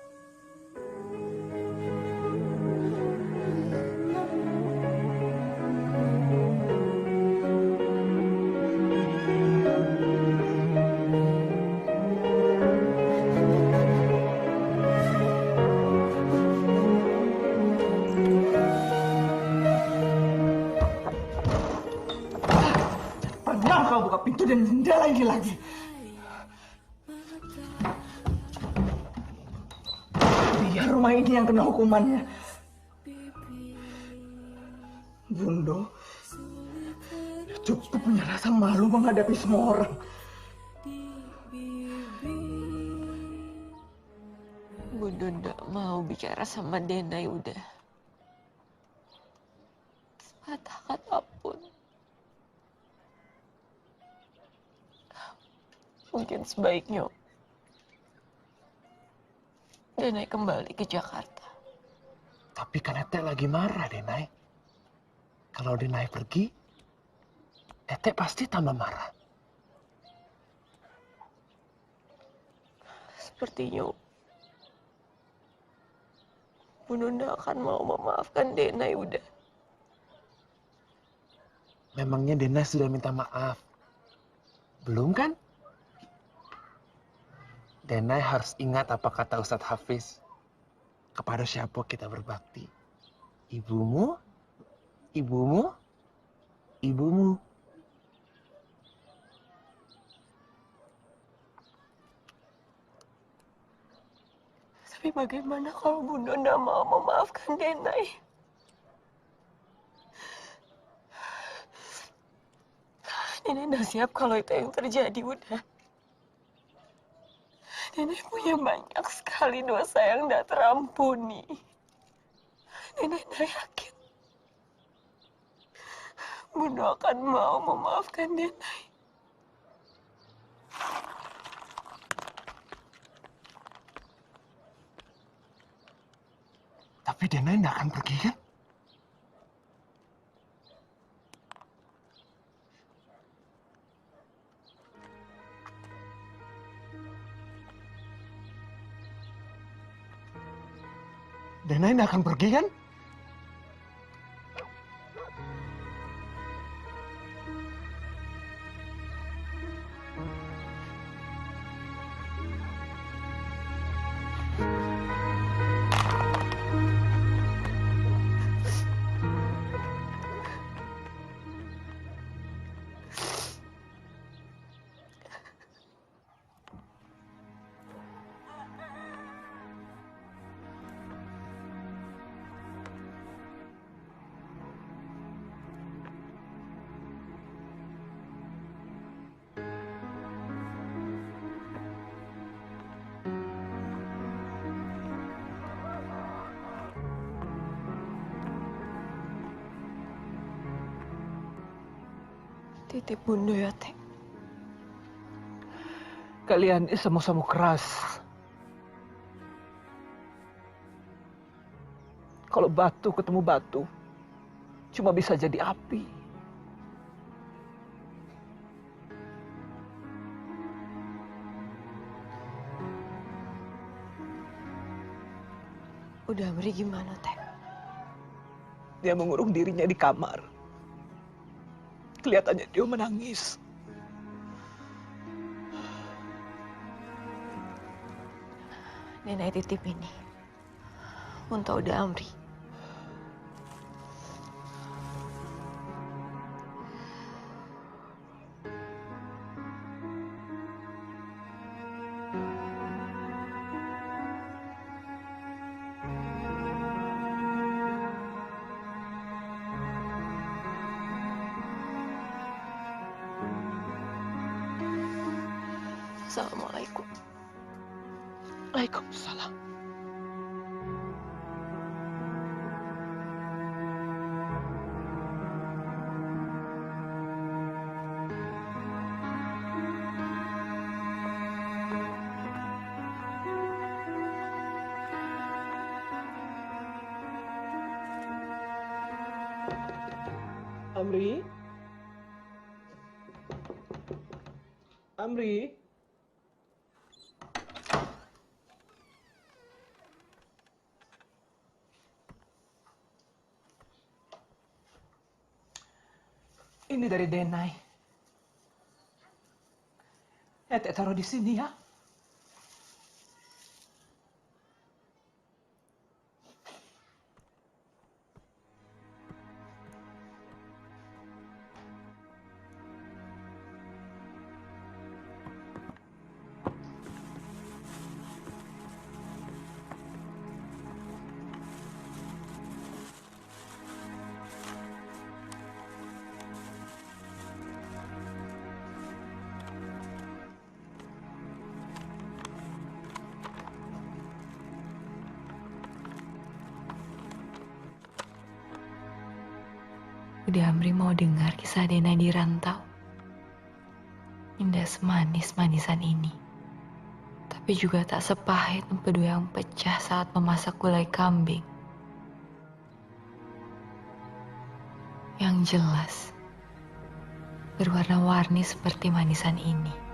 Kau buka pintu dan jendela ini lagi. Biar rumah ini yang kena hukumannya. Bundo, cukup punya rasa malu menghadapi semua orang. Bundo nggak mau bicara sama Denai udah. Sepatah kata pun. Mungkin sebaiknya Denai kembali ke Jakarta. Tapi kan Tete lagi marah, Denai. Kalau Denai pergi, Tete pasti tambah marah. Sepertinya Bunda akan mau memaafkan Denai udah. Memangnya Denai sudah minta maaf? Belum kan? Denai harus ingat apa kata Ustadz Hafiz. Kepada siapa kita berbakti? Ibumu, ibumu, ibumu. Tapi bagaimana kalau Bunda nggak mau memaafkan Denai? Denai udah siap kalau itu yang terjadi udah. Denai punya banyak sekali dosa yang tidak terampuni. Denai tidak yakin Bunda akan mau memaafkan Denai. Tapi Denai tidak akan pergi kan? Denai tidak akan pergi kan? Titip Bunda ya, Teh. Kalian sama-sama keras. Kalau batu ketemu batu, cuma bisa jadi api. Udah Amri gimana, Teh? Dia mengurung dirinya di kamar. Kelihatannya dia menangis. Nenek titip ini untuk udah Amri. Assalamualaikum. Waalaikumsalam. Amri? Amri? Ini dari Denai. Ete taruh di sini ya. Udah Amri mau dengar kisah Denai di rantau. Indah semanis-manisan ini. Tapi juga tak sepahit empedu yang pecah saat memasak gulai kambing. Yang jelas, berwarna-warni seperti manisan ini.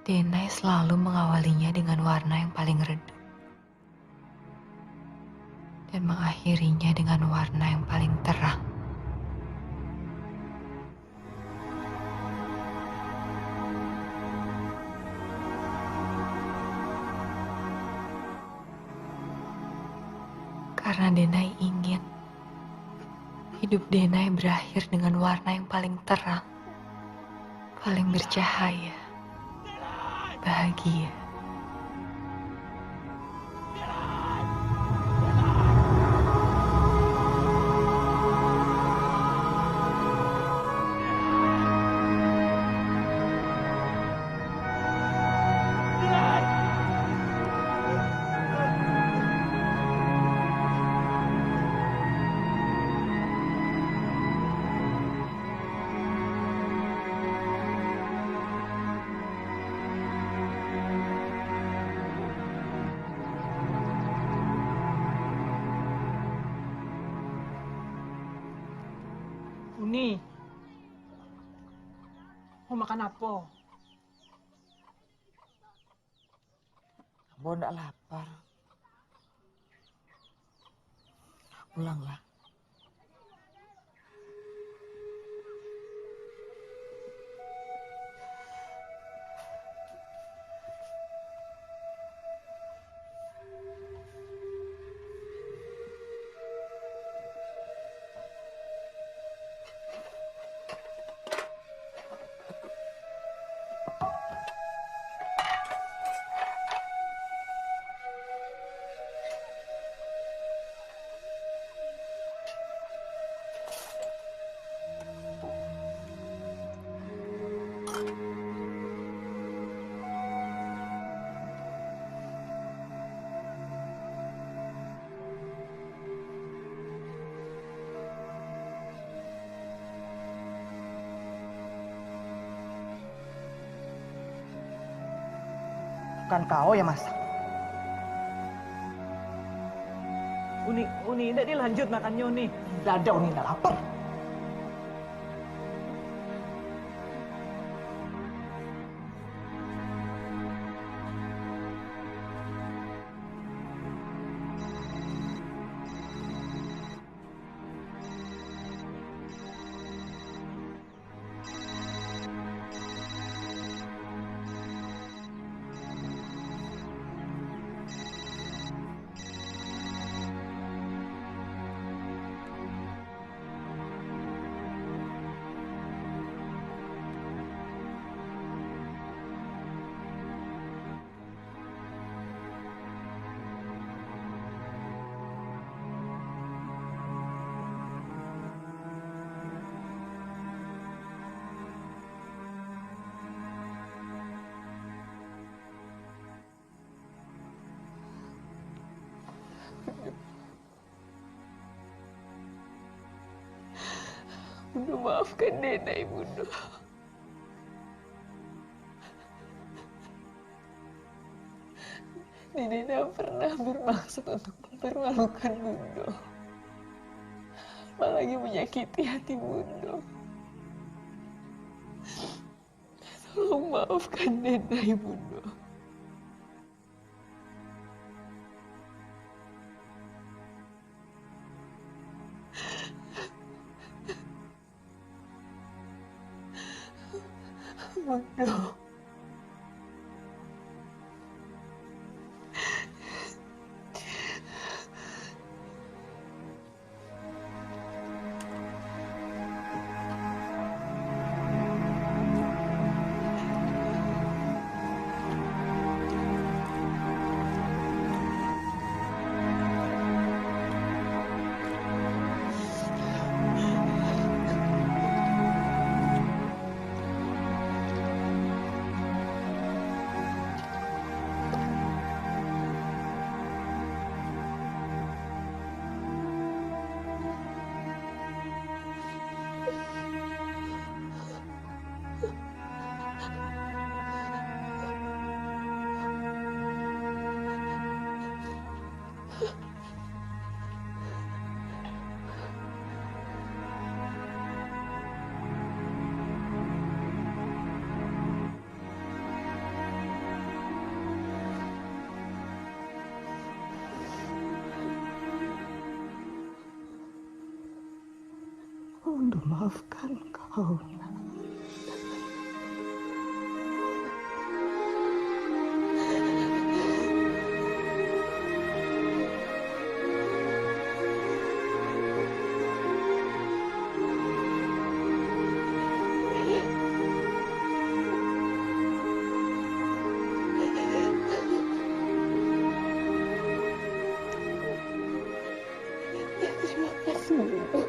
Denai selalu mengawalinya dengan warna yang paling redup. Dan mengakhirinya dengan warna yang paling terang. Karena Denai ingin hidup Denai berakhir dengan warna yang paling terang, paling bercahaya. Bahagia. Uni, mau makan apa? Ambo ndak lapar. Pulanglah. Bukan kau yang masak. Uni, tidak dilanjut makannya, Uni. Tidak ada, Uni, tidak lapar. Bunda, maafkan Denai, Bunda. Denai tidak pernah bermaksud untuk mempermalukan Bunda. Apalagi menyakiti hati Bunda. Tolong maafkan Denai, Bunda. Bunda. Bunda, maafkan kau. Terima kasih, Bunda.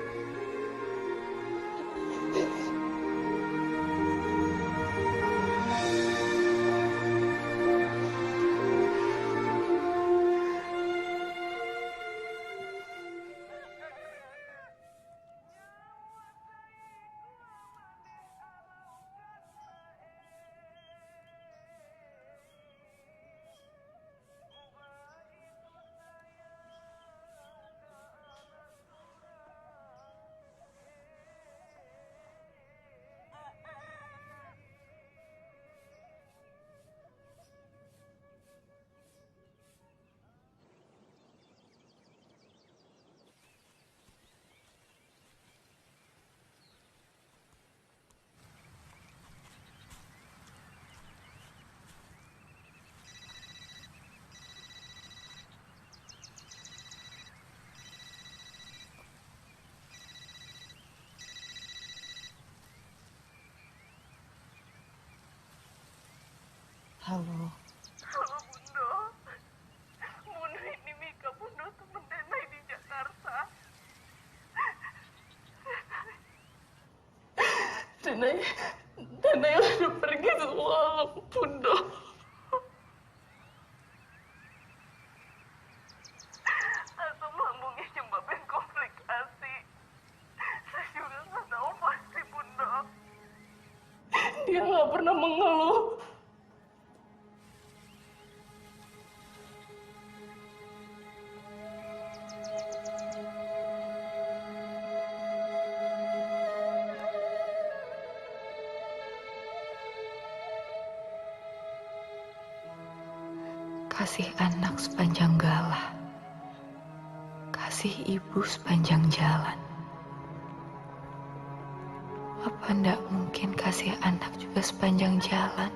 Halo. Halo, Bunda. Bunda, ini Mika. Bunda temen Denai di Jakarta. Denai udah pergi semalam, Bunda. Asam lambungnya nyebabin komplikasi. Saya juga nggak tahu pasti, Bunda. Dia nggak pernah mengeluh. kasih anak sepanjang galah, kasih ibu sepanjang jalan. Apa ndak mungkin kasih anak juga sepanjang jalan?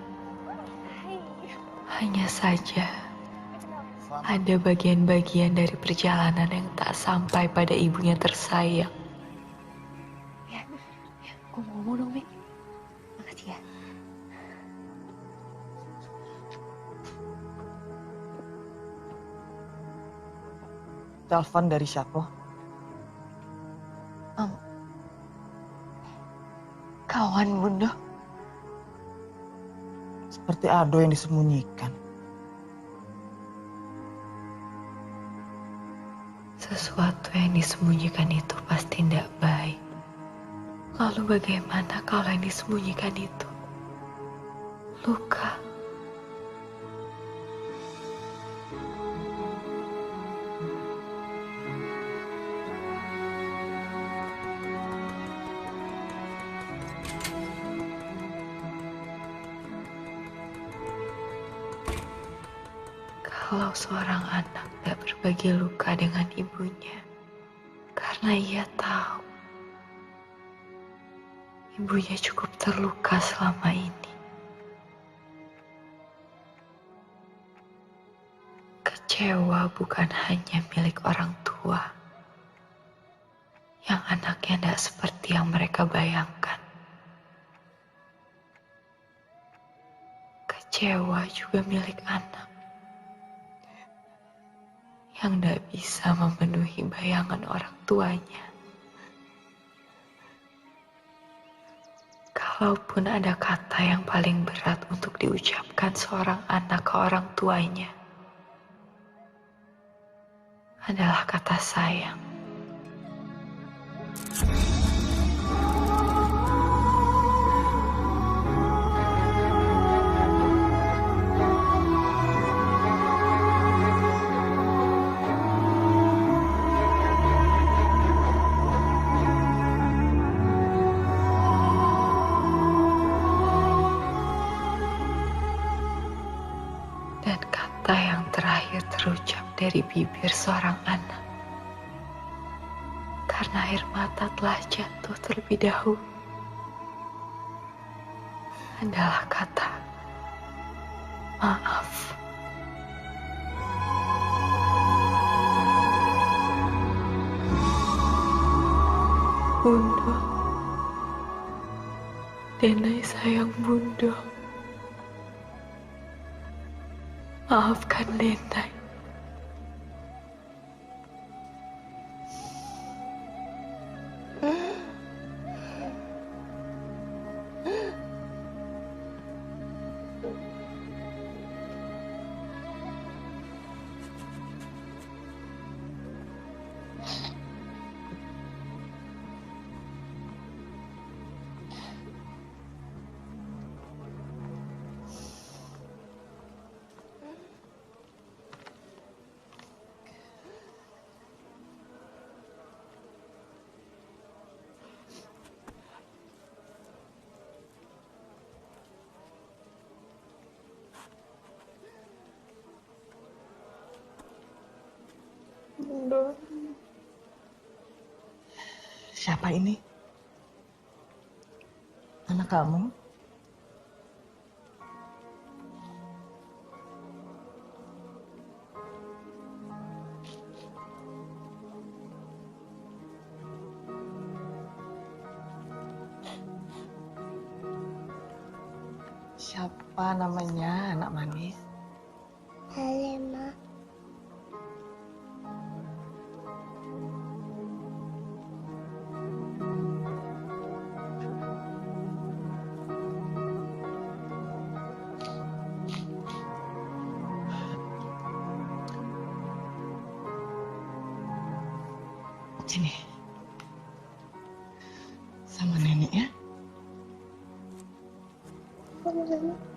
Hanya saja ada bagian-bagian dari perjalanan yang tak sampai pada ibunya tersayang. Ya, gue mau ngomong dong, Mik. Makasih ya. Telepon dari siapa? Kawan Bunda. Seperti ada yang disembunyikan. Sesuatu yang disembunyikan itu pasti tidak baik. Lalu bagaimana kalau yang disembunyikan itu luka? Kalau seorang anak tidak berbagi luka dengan ibunya, karena ia tahu ibunya cukup terluka selama ini. Kecewa bukan hanya milik orang tua, yang anaknya tidak seperti yang mereka bayangkan. Kecewa juga milik anak, yang tidak bisa memenuhi bayangan orang tuanya. Kalaupun ada kata yang paling berat untuk diucapkan seorang anak ke orang tuanya, adalah kata sayang. Dan kata yang terakhir terucap dari bibir seorang anak, karena air mata telah jatuh terlebih dahulu, adalah kata maaf. Bunda, Denai sayang Bunda. Maafkan Denai. Bunda. Siapa ini? Anak kamu? Siapa namanya, anak manis? Halimah. Sini. Sama nenek ya. Sama nenek.